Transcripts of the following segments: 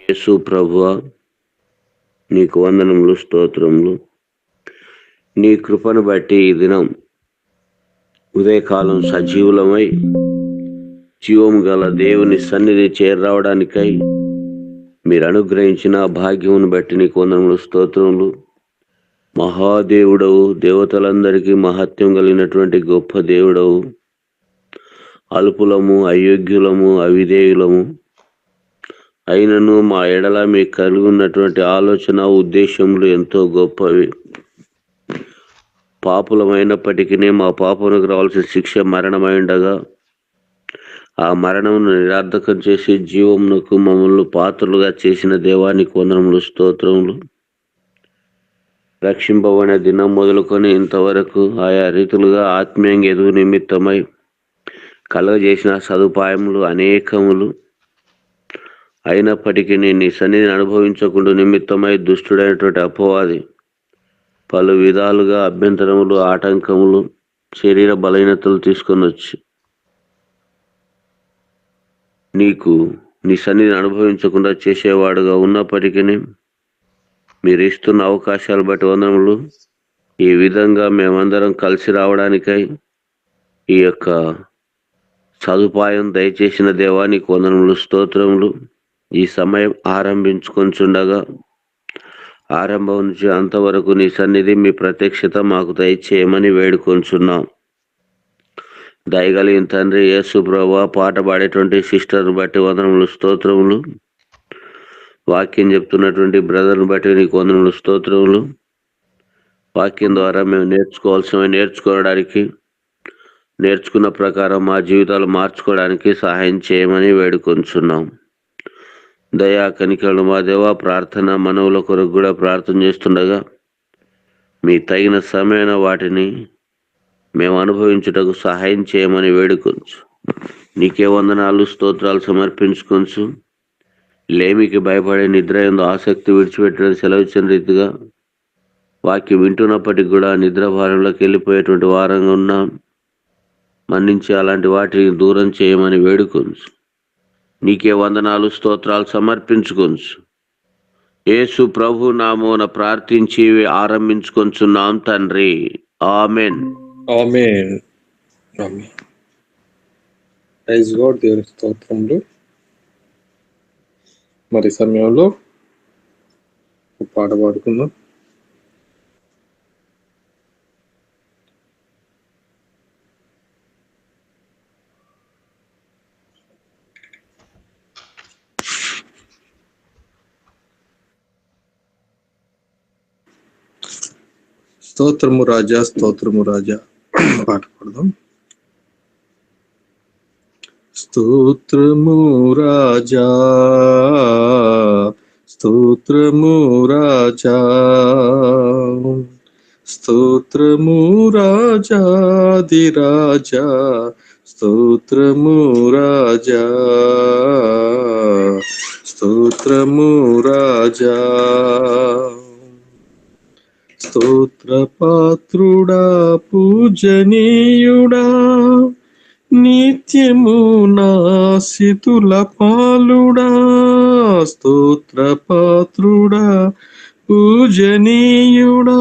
యేసు ప్రభువా, నీకు వందనములు, స్తోత్రములు. నీ కృపను బట్టి ఈ దినం ఉదయకాలం సజీవులమై జీవం గల దేవుని సన్నిధి చేరరావడానికై మీరు అనుగ్రహించిన భాగ్యమును బట్టి నీకు వందనములు, స్తోత్రములు. మహాదేవుడవు, దేవతలందరికీ మహత్యం కలిగినటువంటి గొప్ప దేవుడవు. అల్పులము, అయోగ్యులము, అవిధేయులము అయినను మా ఎడల మీకు కలిగి ఉన్నటువంటి ఆలోచన, ఉద్దేశములు ఎంతో గొప్పవి. పాపులమైనప్పటికీ మా పాపమునకు రావాల్సిన శిక్ష మరణమై ఉండగా ఆ మరణమును నిరర్ధకం చేసి జీవమునకు మమ్మల్ని పాత్రలుగా చేసిన దేవానికి వందనములు, స్తోత్రములు. రక్షింపబడిన దినం మొదలుకొని ఇంతవరకు ఆయా రీతులుగా ఆత్మీయంగా ఎదుగు నిమిత్తమై కలుగజేసిన సదుపాయములు అనేకములు. అయినప్పటికీ నీ సన్నిధిని అనుభవించకుండా నిమిత్తమై దుష్టుడైనటువంటి అపవాది పలు విధాలుగా అభ్యంతరములు, ఆటంకములు, శరీర బలహీనతలు తీసుకొని వచ్చి నీ సన్నిధిని అనుభవించకుండా చేసేవాడుగా ఉన్నప్పటికీ మీరు ఇస్తున్న అవకాశాలు బట్టి వందనములు. ఈ విధంగా మేమందరం కలిసి రావడానికై ఈ యొక్క సదుపాయం దయచేసిన దేవానికి వందనములు, స్తోత్రములు. ఈ సమయం ఆరంభించుకొనిచుండగా ఆరంభం నుంచి అంతవరకు నీ సన్నిధి, మీ ప్రత్యక్షత మాకు దయచేయమని వేడుకొంచున్నాం. దయగలిగిన తండ్రి యేసు ప్రభువా, పాట పాడేటువంటి సిస్టర్ని బట్టి వందనములు, స్తోత్రములు. వాక్యం చెప్తున్నటువంటి బ్రదర్ని బట్టి నీకు వందనములు, స్తోత్రములు. వాక్యం ద్వారా మేము నేర్చుకోవడానికి, నేర్చుకున్న ప్రకారం మా జీవితాలు మార్చుకోవడానికి సహాయం చేయమని వేడుకొంచున్నాం. దయా కనికలు మా దేవ, ప్రార్థన మనవుల కొరకు కూడా ప్రార్థన చేస్తుండగా మీ తగిన సమయమైన వాటిని మేము అనుభవించుటకు సహాయం చేయమని వేడుకొంచు. నీకే వందనాలు, స్తోత్రాలు సమర్పించుకొంచు. లేమికి భయపడే నిద్ర ఎందు ఆసక్తి విడిచిపెట్టడం సెలవిచ్చిన రీతిగా వాక్యం వింటున్నప్పటికీ కూడా నిద్ర భారంలోకి వెళ్ళిపోయేటువంటి వారంగా ఉన్నాం. మన్నించి అలాంటి వాటిని దూరం చేయమని వేడుకొంచు. నీకే వందనాలు, స్తోత్రాలు సమర్పించుకొంచు. యేసు ప్రభు నామమున ప్రార్థించి ఆరంభించుకొంచున్నాం తండ్రి. Amen. Amen. Amen. Praise God. దేవుని స్తోత్రములు. మరి సమయంలో ఒక పాట పాడుకుందాం. స్తోత్రము రాజా, స్తోత్రము రాజా పాట పాడదాం. స్తోత్రము రాజా, స్తోత్రము రాజా, స్తోత్రము రాజాది రాజా, స్తోత్రము రాజా, స్తోత్రము రాజా. స్తోత్ర పాత్రుడా, పూజనీయుడా, నిత్యము నాసితుల పాలుడా. స్తోత్ర పాత్రుడా, పూజనీయుడా,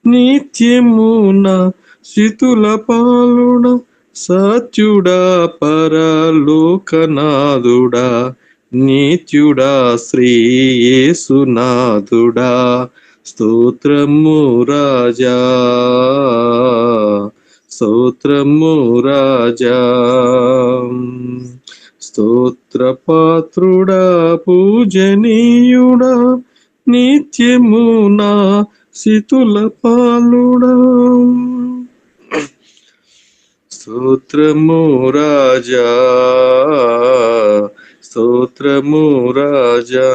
నిత్యము నాసితుల పాలుడా. సత్యుడా, పరలోకనాథుడా, నిత్యుడా, శ్రీ యేసునాథుడా. స్తోత్రము రాజా, స్తోత్రము రాజా. స్తోత్ర పాత్రుడా, పూజనీయుడా, నిత్యము నాసితుల పాలుడా. స్తోత్రము రాజా, స్తోత్రము రాజా.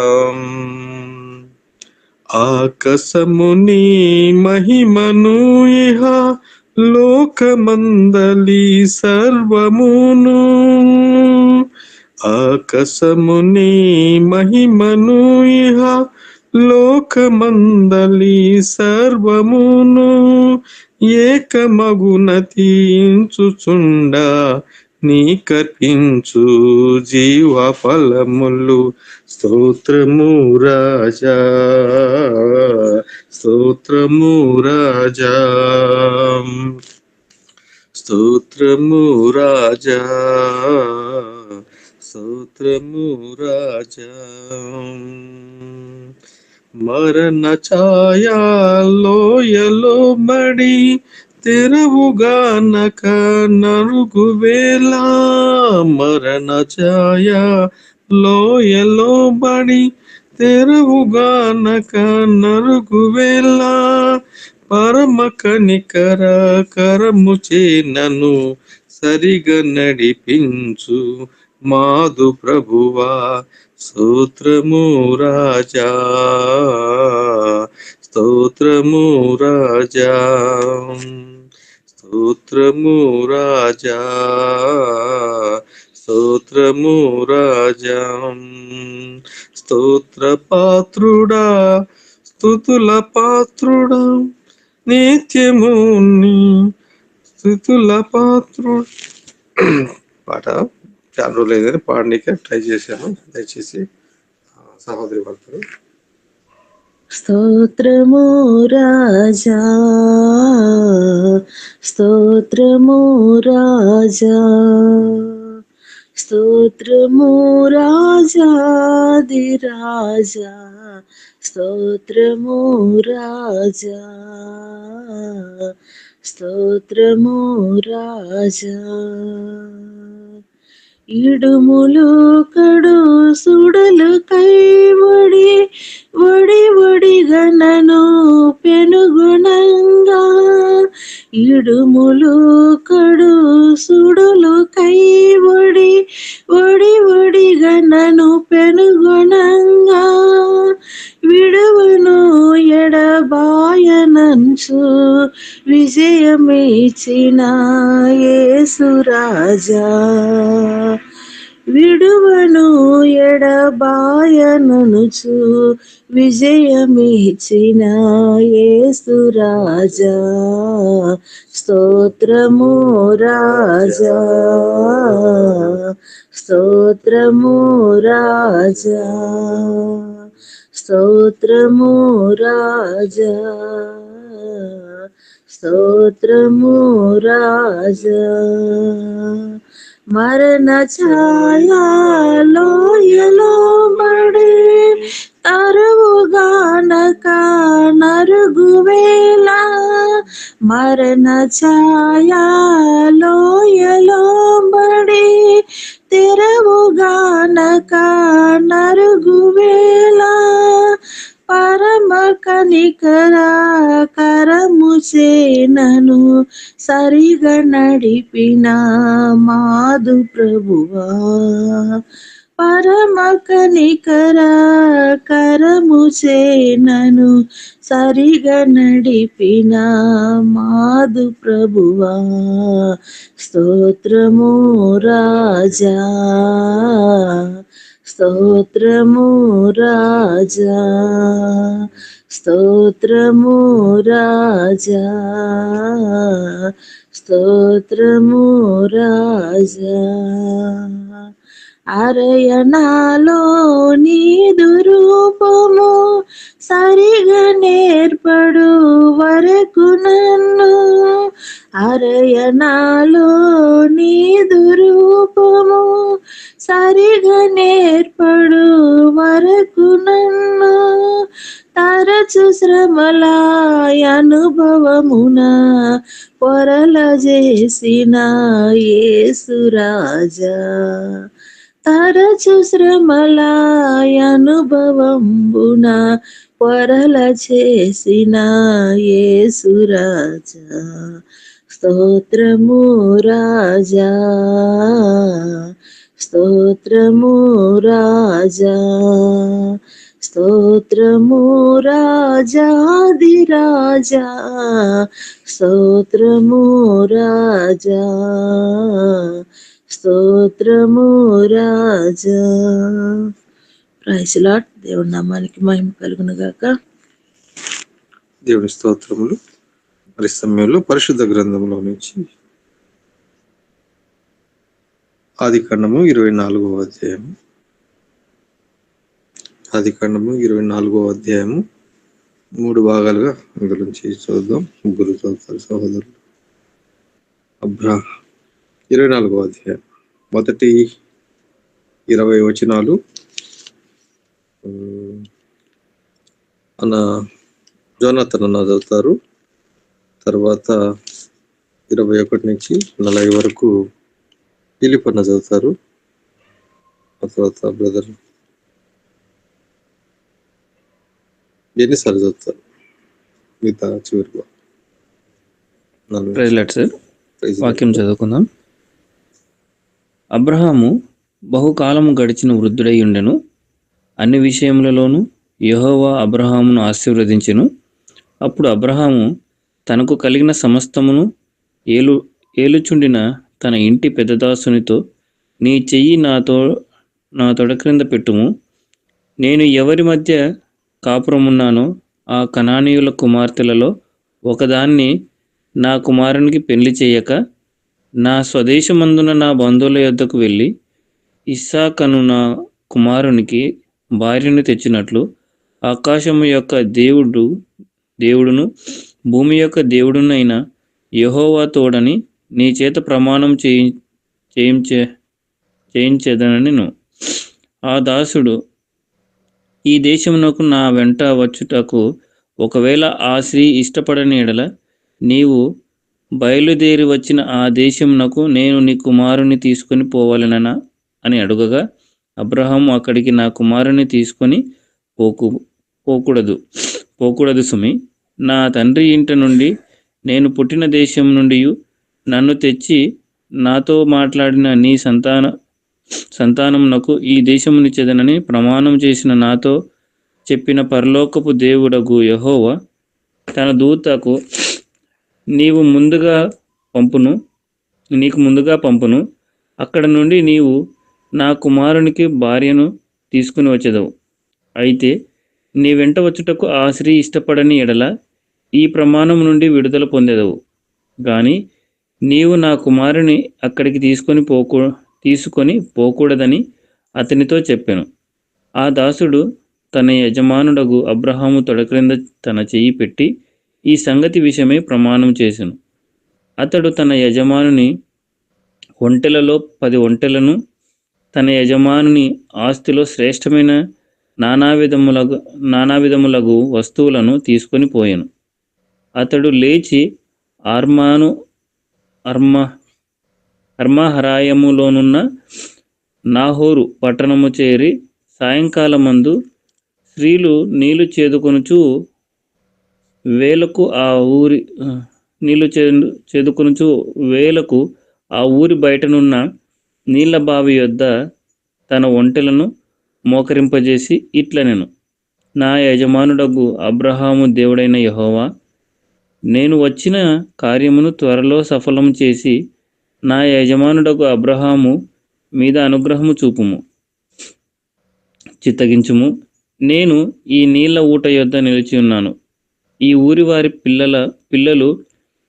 ఆకాశము నీ మహిమను ఇహ లోకమందలి సర్వమును. ఆకాశము నీ మహిమను ఇహ లోకమందలి సర్వమును. ఏకమగున తీంచుచుండ నీకర్పించు జీవ ఫలములు. స్తోత్రము రాజా, స్తోత్రము రాజా, స్తోత్రము రాజా, స్తోత్రము రాజా. మరణ ఛాయలోయలో మడి తెరవుగానక నరుగువేళ. మరణ ఛాయ లోయలో బడి తెరవుగానక నరుగువేళ. పరమ కనికర కరము నన్ను సరిగా నడిపించు మాదు ప్రభువా. స్తోత్రము రాజా, స్తోత్రము రాజా, స్తోత్రము రాజా, స్తోత్రము రాజా. స్తోత్ర పాత్రుడా, స్తుతుల పాత్రుడా, నిత్యము నీ స్తుతుల పాత్రుడు. పాట చాలా రోజులు లేదని పాడనీకే ట్రై చేశాను. దయచేసి సహోదరి భక్తులు. స్తోత్రము రాజా, స్తోత్రము రాజా, స్తోత్రము రాజాదిరాజా, స్తోత్రము రాజా, స్తోత్రము రాజా. ఇడుములు కడు సుడలు కైవడి వడి వడిగా నన్ను పెనుగుణంగా. ఇడుములు కడు సుడులు కైవడి వడి వడిగా నన్ను పెనుగుణంగా. విడువను ఎడబాయనంచు విజయమిచ్చిన యేసురాజా. విడువను ఎడబాయననుచు విజయమిచ్చిన యేసురాజా. స్తోత్రము రాజా, స్తోత్రము రాజా, స్తోత్రము రాజా, స్తోత్రము రాజా. మరణ ఛాయలోయలో బడి తరువుగానక నరుగువేళ. మరణ ఛాయలోయలో బడి తెరవుగానక నరుగువేళ. పరమ కనికర కరము నన్ను సరిగా నడిపిన మాదు ప్రభువా. పరమ కనికర కరము నన్ను సరిగా నడిపిన మాదు ప్రభువా. స్తోత్రము రాజా, స్తోత్రము రాజా, స్తోత్రము రాజా, స్తోత్రము రాజా. అరయనాలో నీదు రూపము సరిగా నేర్పడు వరకు నన్ను. అరయనాలో నీదు రూపము సరిగా నేర్పడు వరకు నన్ను. తరచు శ్రమల అనుభవమున పొరల చేసిన యేసురాజా. తరచు శ్రమల అనుభవమున పొరల చేసిన యేసురాజా. స్తోత్రము రాజా, స్తోత్రము రాజా, స్తోత్రము రాజాదిరాజా, స్తోత్రము రాజా, స్తోత్రము రాజా. Praise lord. దేవుని నామానికి మహిమ కలుగును గాక. దేవుని స్తోత్రములు. మరి సమయంలో పరిశుద్ధ గ్రంథంలో నుంచి ఆదికాండము 24వ అధ్యాయం. ఆదికాండము 24వ అధ్యాయము 3 భాగాలుగా అందులో నుంచి చూద్దాం. ముగ్గురు చదువుతారు సహోదరులు. 24వ అధ్యాయం మొదటి 20 వచనాలు అన్న జోనాథన్ అన్న చదువుతారు. తర్వాత 21 నుంచి 40 వరకు ఫిలిప్ అన్న చదువుతారు. ఆ తర్వాత బ్రదర్ ఎన్నిసార్లు చదువుతారు మిగతా చివరిలో. సార్ వాక్యం చదువుకుందాం. అబ్రహాము బహుకాలము గడిచిన వృద్ధుడై ఉండెను. అన్ని విషయములలోనూ యెహోవా అబ్రహామును ఆశీర్వదించెను. అప్పుడు అబ్రహాము తనకు కలిగిన సమస్తమును ఏలుచుండిన తన ఇంటి పెద్దదాసునితో, నీ చెయ్యి నా తొడ క్రింద పెట్టుము. నేను ఎవరి మధ్య కాపురమున్నానో ఆ కనానీయుల కుమార్తెలలో ఒకదాన్ని నా కుమారునికి పెళ్లి చేయక, నా స్వదేశమందున నా బంధువుల యొద్దకు వెళ్ళి ఇస్సాకను నా కుమారునికి భార్యను తెచ్చినట్లు ఆకాశము యొక్క దేవుడును భూమి యొక్క దేవుడునైన యెహోవా తోడని నీ చేత ప్రమాణం చేయించేదనను. ఆ దాసుడు, ఈ దేశమునకు నా వెంట వచ్చుటకు ఒకవేళ ఆ స్త్రీ ఇష్టపడని ఎడల నీవు బయలుదేరి వచ్చిన ఆ దేశమునకు నేను నీ కుమారుని తీసుకొని పోవలెననా అని అడుగగా, అబ్రహాము అక్కడికి నా కుమారుని తీసుకొని పోకూడదు సుమి. నా తండ్రి ఇంట నుండి, నేను పుట్టిన దేశం నుండి నన్ను తెచ్చి నాతో మాట్లాడిన నీ సంతానమునకు ఈ దేశమునిచ్చేదనని ప్రమాణం చేసిన నాతో చెప్పిన పరలోకపు దేవుడగు యెహోవా తన దూతకు నీకు ముందుగా పంపును. అక్కడ నుండి నీవు నా కుమారునికి భార్యను తీసుకుని వచ్చేదవు. అయితే నీ వెంట వచ్చుటకు ఆ స్త్రీ ఇష్టపడని ఎడల ఈ ప్రమాణం నుండి విడుదల పొందెదవు. గాని నీవు నా కుమారుని అక్కడికి తీసుకొని పోకూడదని అతనితో చెప్పెను. ఆ దాసుడు తన యజమానుడగు అబ్రహాము తొడ క్రింద తన చెయ్యి పెట్టి ఈ సంగతి విషయమై ప్రమాణం చేసెను. అతడు తన యజమానుని ఒంటెలలో 10 ఒంటెలను, తన యజమానుని ఆస్తిలో శ్రేష్టమైన నానావిధములగు వస్తువులను తీసుకొని పోయెను. అతడు లేచి అర్మహరాయములోనున్న నాహోరు పట్టణము చేరి సాయంకాలమందు స్త్రీలు నీళ్లు చేదుకొనుచు వేలకు ఆ ఊరి బయటనున్న నీళ్ల బావి యొద్ద తన ఒంటెలను మోకరింపజేసి ఇట్లనెను, నా యజమానుడగు అబ్రహాము దేవుడైన యెహోవా, నేను వచ్చిన కార్యమును త్వరలో సఫలం చేసి నా యజమానుడగు అబ్రహాము మీద అనుగ్రహము చూపుము, చిత్తగించుము. నేను ఈ నీళ్ల ఊట యొద్ద నిలిచి ఉన్నాను. ఈ ఊరి వారి పిల్లలు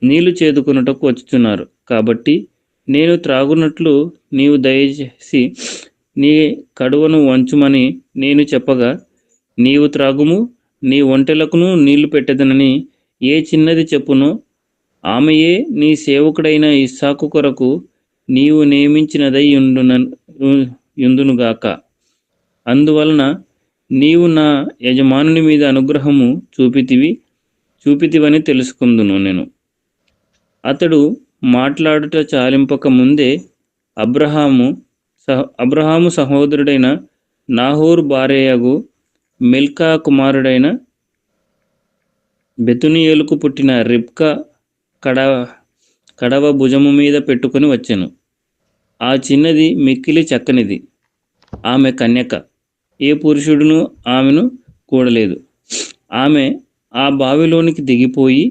నీళ్లు చేదుకొనుటకు వచ్చుచున్నారు. కాబట్టి నేను త్రాగునట్లు నీవు దయచేసి నీ కడువను వంచుమని నేను చెప్పగా, నీవు త్రాగుము, నీ ఒంటెలకును నీళ్లు పెట్టెదనని ఏ చిన్నది చెప్పునో ఆమెయే నీ సేవకుడైన ఇస్సాకు కొరకు నీవు నియమించినదై యుందునుగాక. అందువలన నీవు నా యజమానుని మీద అనుగ్రహము చూపితివని తెలుసుకుందును. నేను అతడు మాట్లాడుట చాలింపక ముందే అబ్రహాము సహోదరుడైన నాహోరు భార్యయగు మిల్కా కుమారుడైన బెతునియేలుకు పుట్టిన రిబ్కా కడవ భుజము మీద పెట్టుకొని వచ్చెను. ఆ చిన్నది మిక్కిలి చక్కనిది. ఆమె కన్యక. ఏ పురుషుడును ఆమెను కూడలేదు. ఆమె ఆ బావిలోనికి దిగిపోయి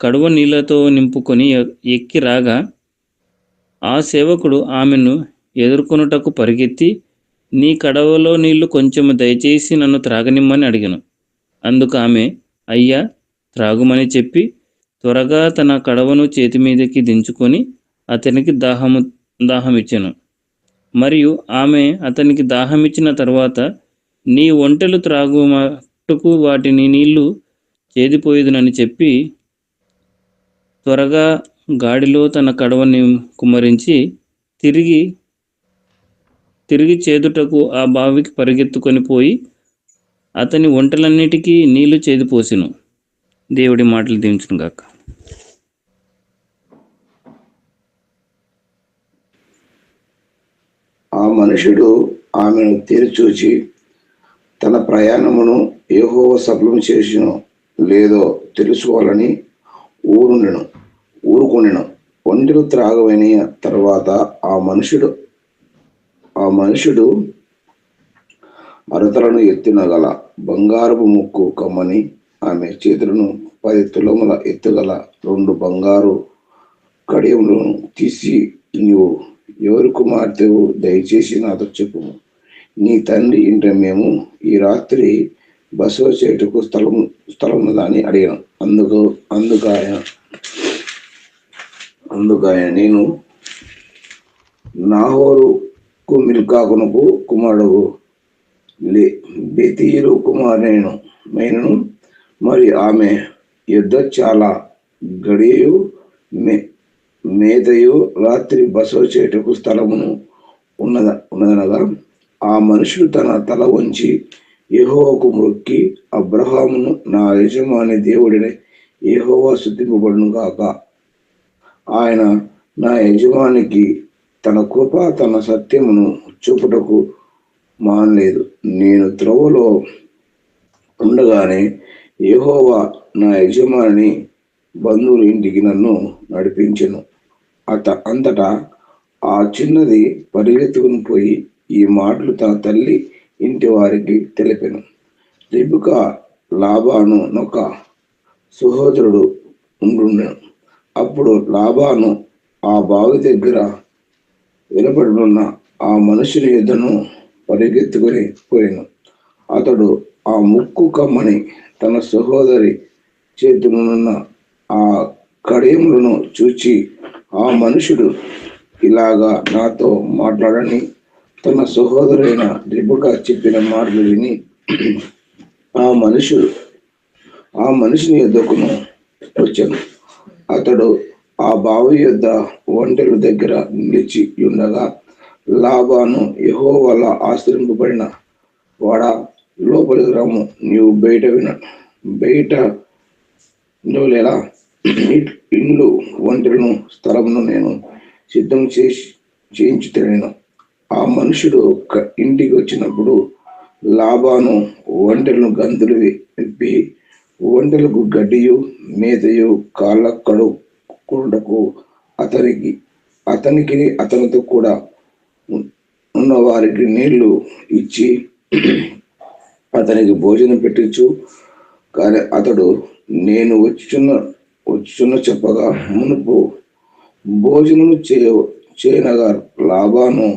కడువ నీళ్లతో నింపుకొని ఎక్కి రాగా, ఆ సేవకుడు ఆమెను ఎదుర్కొనుటకు పరిగెత్తి, నీ కడవలో నీళ్లు కొంచెము దయచేసి నన్ను త్రాగనిమ్మని అడిగెను. అందుకు ఆమె, అయ్యా, త్రాగుమని చెప్పి త్వరగా తన కడవను చేతి మీదకి దించుకొని అతనికి దాహమిచ్చెను. మరియు ఆమె అతనికి దాహమిచ్చిన తర్వాత, నీ ఒంటెలు త్రాగు మట్టుకు వాటిని నీళ్లు చేదిపోయేదునని చెప్పి, త్వరగా గాడిలో తన కడవని కుమ్మరించి తిరిగి చేదుటకు ఆ బావికి పరిగెత్తుకొని పోయి అతని ఒంటెలన్నిటికీ నీళ్లు చేదిపోసెను. దేవుడి మాటలు దీవించును గాక. ఆ మనుషుడు ఆమెను తేరిచూచి తన ప్రయాణమును యెహోవా సఫలం చేసినో లేదో తెలుసుకోవాలని ఊరుకొనెను. ఒంటెలు త్రాగవైన తర్వాత ఆ మనుషుడు అరతలను ఎత్తున గల బంగారపు ముక్కు కమ్మని ఆమె చేతులను 10 తులముల ఎత్తుగల 2 బంగారు కడియములను తీసి, నీవు ఎవరి కుమార్తెవు? దయచేసి నాతో చెప్పుము. నీ తండ్రి ఇంట మేము ఈ రాత్రి బస చేయుటకు స్థలమున్నదని అడిగాను. అందుకాయన నేను నాహోరుకు మిల్కాకునకు కుమారుడు బెతీరు కుమారునైనను మరి ఆమె యుద్ధ చాలా గడియు మేతయు రాత్రి బస చేయుటకు స్థలమును ఉన్నదనగా, ఆ మనుషుడు తన తల వంచి యెహోవాకు మొక్కి, అబ్రహామును నా యజమాని దేవుడిని యెహోవా స్తుతింపబడును గాక. ఆయన నా యజమానికి తన కృప తన సత్యమును చూపుటకు మానలేదు. నేను త్రోవలో ఉండగానే యెహోవా నా యజమాని బంధువుల ఇంటికి నన్ను నడిపించెను. అంతటా ఆ చిన్నది పరిగెత్తుకుని పోయి ఈ మాటలు తన తల్లి ఇంటి వారికి తెలిపెను. రిబ్కా లాబాను నొక సహోదరుడు ఉండుండెను. అప్పుడు లాబాను ఆ బావి దగ్గర వినపడున్న ఆ మనుషుని యుద్ధను పరిగెత్తుకుని పోయాను. అతడు ఆ ముక్కు కమ్మని తన సహోదరి చేతులున్న ఆ కడియములను చూచి, ఆ మనుషుడు ఇలాగా నాతో మాట్లాడని తన సహోదరైన రిబ్కా చెప్పిన మాటలు విని ఆ మనిషిని యుద్ధకును వచ్చాను. అతడు ఆ బావి యొద్ద ఒంటెల దగ్గర నిలిచి ఉండగా, లాబాను, యెహోవాల ఆశ్రయింపబడిన వాడా, లోపలికి రమ్ము. నీవు బయట నిలవలేలా? ఇండ్లు ఒంటెలను స్థలమును నేను సిద్ధం చేయించుతాను. ఆ మనుషుడు ఇంటికి వచ్చినప్పుడు లాబాను ఒంటెలను గంతులు విప్పి, ఒంటెలకు గడ్డియు మేతయు కాళ్ళ కడుక్కొనుటకు అతనికి అతనితో కూడా ఉన్న వారికి నీళ్లు ఇచ్చి అతనికి భోజనం పెట్టించు. కానీ అతడు నేను వచ్చుచున్న చెప్పగా మునుపు భోజనము చేయనగా లాబాను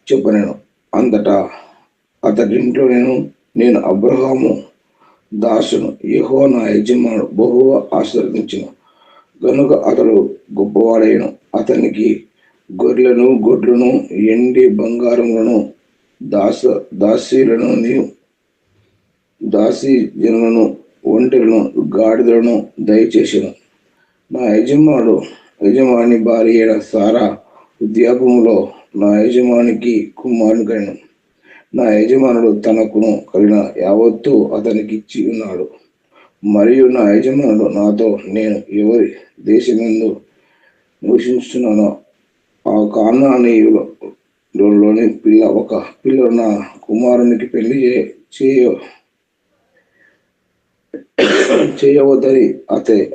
చెప్పనేను. అంతటా అతడింట్లో నేను అబ్రహాము దాసును, యెహోవా నా యజమానుడు బహుగా ఆశీర్వదించును గనుక అతడు గొప్పవాడైన. అతనికి గొర్రెలను గొడ్లను ఎండి బంగారములను దాసీ జనులను ఒంటెలను గాడిదలను దయచేసాను. నా యజమాని భార్య అయిన సారా వృద్ధాప్యములో నా యజమానికి కుమారుని కలిగిన. నా యజమానుడు తనకును కలిగిన యావత్తు అతనికి ఇచ్చి ఉన్నాడు. మరియు నా యజమానుడు నాతో, నేను ఎవరి దేశమందు నివసించున్నానో ఆ కానానీయులలోని ఒక పిల్ల నా కుమారునికి పెళ్లి చేయవద్దని అతడే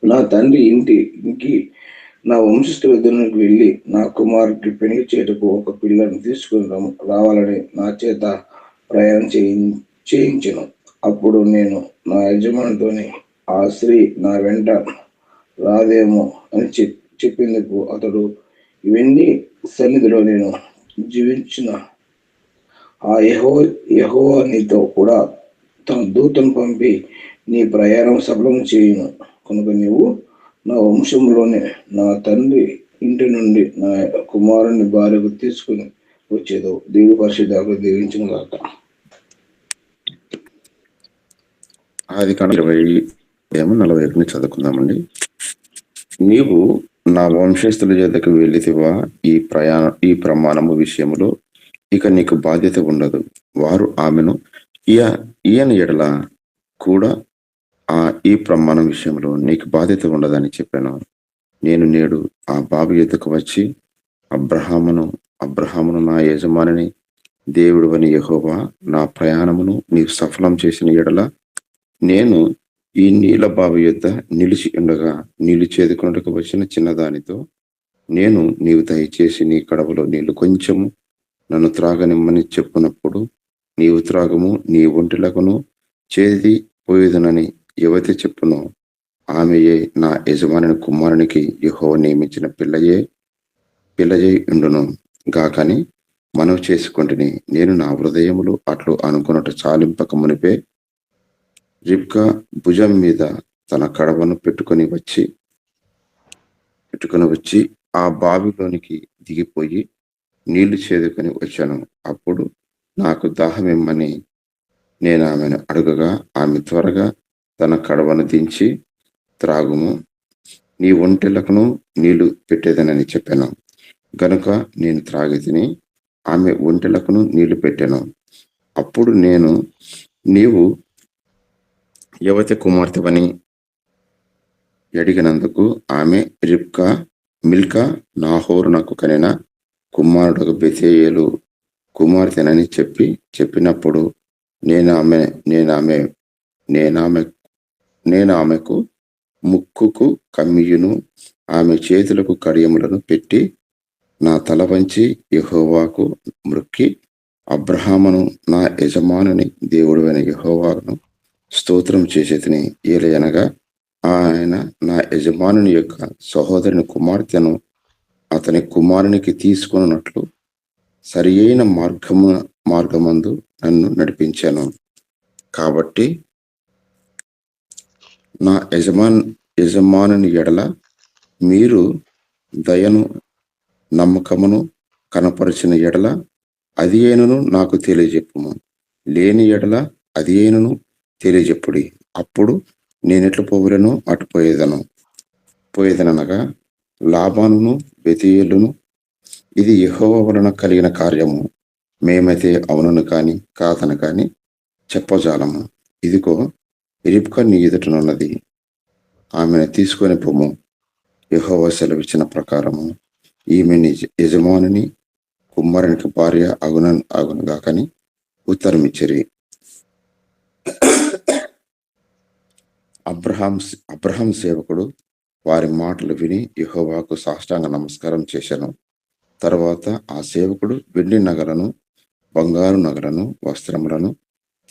నా తండ్రి ఇంటికి నా వంశస్థుల దగ్గరికి వెళ్ళి నా కుమారుడికి పెళ్లి చేయటకు ఒక పిల్లను తీసుకుని రావాలని నా చేత ప్రయాణం చేయించెను. అప్పుడు నేను నా యజమానితోని, ఆ స్త్రీ నా వెంట రాదేమో అని చెప్పేందుకు అతడు, ఇవన్నీ సన్నిధిలో నేను జీవించిన ఆ యెహోవా నీతో కూడా తన దూతను పంపి నీ ప్రయాణం సఫలం చేయును. కనుక నీవు నా వంశంలోనే నా తండ్రి ఇంటి నుండి నా కుమారుని భార్యకు తీసుకుని వచ్చేదో దేవుడి పరిశుద్ధాకు దీవించిన గాక. ఆదికాండం 20:41 చదువుకుందామండి. నీవు నా వంశస్థుల చేతకు వెళ్ళితివా, ఈ ప్రమాణము విషయములో ఇక నీకు బాధ్యత ఉండదు. వారు ఆమెను ఈయన ఎడల కూడా ఈ ప్రమాణం విషయంలో నీకు బాధ్యత ఉండదని చెప్పాను. నేను నేడు ఆ బాబు ఎద్దుకు వచ్చి అబ్రహామును నా యజమానిని దేవుడు యెహోవా, నా ప్రయాణమును నీవు సఫలం చేసిన ఎడల నేను ఈ నీళ్ళ బావి యొద్ద నిలిచి ఉండగా నీళ్లు చేదుకొనుటకు వచ్చిన చిన్నదానితో నీవు దయచేసి నీ కడవలో నీళ్లు కొంచెము నన్ను త్రాగనిమ్మని చెప్పునప్పుడు నీవు త్రాగము, నీ ఒంటిలకును చేది పోయేదనని యువతి చెప్పును. ఆమెయే నా యజమాని కుమారునికి యెహోవా నియమించిన పిల్లయే ఉండును గాకని మనవి చేసుకుంటుని, నేను నా హృదయములు అట్లు అనుకున్నట్టు చాలింపక మునిపే రిబ్కా భుజం మీద తన కడవను పెట్టుకొని వచ్చి ఆ బావిలోనికి దిగిపోయి నీళ్లు చేదుకొని వచ్చాను. అప్పుడు నాకు దాహమిమ్మని నేను ఆమెను అడుగగా ఆమె త్వరగా తన కడవను దించి త్రాగుము, నీ ఒంటెలకును నీళ్లు పెట్టేదనని చెప్పాను. గనుక నేను త్రాగి తిని ఆమె ఒంటెలకును నీళ్లు పెట్టాను. అప్పుడు నీవు యువతి కుమార్తెవని అడిగినందుకు ఆమె మిల్కా నాహోరు నాకు కనిన కుమారుడు బెతేయేలు కుమార్తెనని చెప్పినప్పుడు నేను ఆమెకు ముక్కుకు కమ్మియును ఆమె చేతులకు కడియములను పెట్టి నా తల వంచి యెహోవాకు మ్రొక్కి అబ్రహామును నా యజమానుని దేవుడైన యెహోవాను స్తోత్రం చేసేతిని. ఏలయనగా ఆయన నా యజమానుని యొక్క సహోదరుని కుమార్తెను అతని కుమారునికి తీసుకున్నట్లు సరి అయిన మార్గమందు నన్ను నడిపించాను. కాబట్టి నా యజమానుని ఎడల మీరు దయను నమ్మకమును కనపరిచిన ఎడల అది అయినను నాకు తెలియజెప్పుము, లేని ఎడల అది అయినను తెలియజెప్పుడి. అప్పుడు నేనెట్లు పోవులను అటు పోయేదనగా లాబానును బెతూయేలును ఇది యెహోవా వలన కలిగిన కార్యము, మేమైతే అవునను కాని కాదను కాని చెప్పజాలము. ఇదిగో రిబ్కా నీ ఎదుటనున్నది, ఆమెను తీసుకొని పొమ్ము. యెహోవా సెలవిచ్చిన ప్రకారము ఈమె నీ యజమానుని కుమారునికి భార్య అగునుగాకని ఉత్తరమిచ్చిరి. అబ్రహాం సేవకుడు వారి మాటలు విని యెహోవాకు సాష్టాంగ నమస్కారం చేశాను. తర్వాత ఆ సేవకుడు వెండి నగలను బంగారు నగలను వస్త్రములను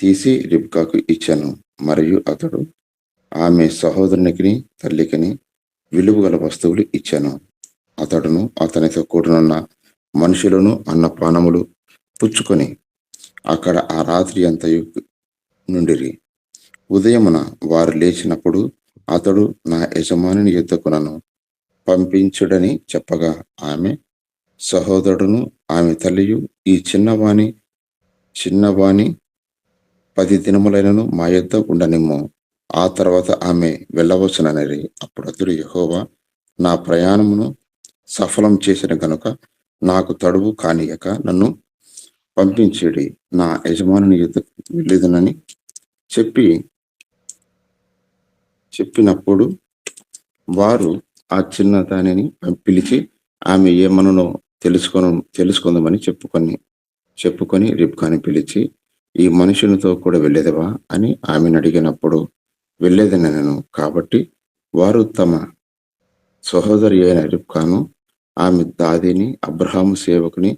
తీసి రిబ్కాకు ఇచ్చాను. మరియు అతడు ఆమె సహోదరునికి తల్లికిని విలువగల వస్తువులు ఇచ్చాను. అతడును అతనితో కూడనున్న మనుషులను అన్నపానములు పుచ్చుకొని అక్కడ ఆ రాత్రి అంతయు నుండిరి. ఉదయమున వారు లేచినప్పుడు అతడు నా యజమానుని యొద్దకు నన్ను పంపించుడని చెప్పగా ఆమె సహోదరుడును ఆమె తల్లియు ఈ చిన్నవాణి 10 దినములైనను మా యొద్ద ఉండనిమ్ము, ఆ తర్వాత ఆమె వెళ్ళవచ్చుననిరి. అప్పుడు అతడు యెహోవా నా ప్రయాణమును సఫలం చేసిన గనుక నాకు తడువు కానియక నన్ను పంపించేడి, నా యజమానుని యొద్దకు వెళ్ళేదనని చెప్పినప్పుడు వారు ఆ చిన్న దానిని పిలిచి ఆమె ఏమనో తెలుసుకుందామని చెప్పుకొని రిబ్కాని పిలిచి ఈ మనుషునితో కూడా వెళ్ళేదవా అని ఆమెను అడిగినప్పుడు వెళ్ళేదనెను. కాబట్టి వారు తమ సహోదరి అయిన రిబ్కాను ఆమె దాదిని అబ్రహాము సేవకుని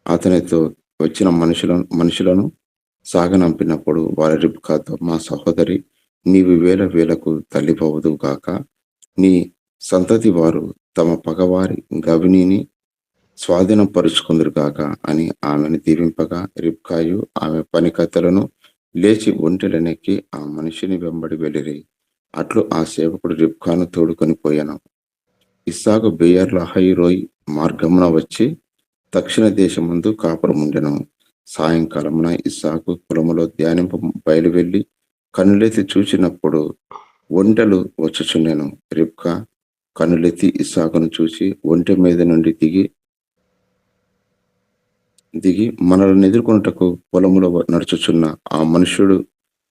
అతనితో వచ్చిన మనుషులను సాగనంపినప్పుడు వారి రిబ్కాతో, మా సహోదరి నీవు వేలకు తల్లిపోవదు గాక, నీ సంతతి వారు తమ పగవారి గవినిని స్వాధీనపరుచుకుందరు గాక అని ఆమెను దీవింపగా రిబ్కాయు ఆమె పనికత్తెలను లేచి ఒంటెలనెక్కి ఆ మనిషిని వెంబడి వెళ్ళిరి. అట్లు ఆ సేవకుడు రిబ్కాను తోడుకొని పోయాను. ఇస్సాకు బెయర్ల హైరోయ్ మార్గమున వచ్చి దక్షిణ దేశమందు కాపురముండెను. సాయంకాలమున ఇస్సాకు పొలములో ధ్యానింప బయలువెళ్ళి కన్నులెత్తి చూచినప్పుడు ఒంటెలు వచ్చుచుండెను. రిబ్కా కన్నులెత్తి ఇస్సాకును చూసి ఒంటె మీద నుండి దిగి మనల్ని ఎదుర్కొనుటకు పొలములో నడుచుచున్న ఆ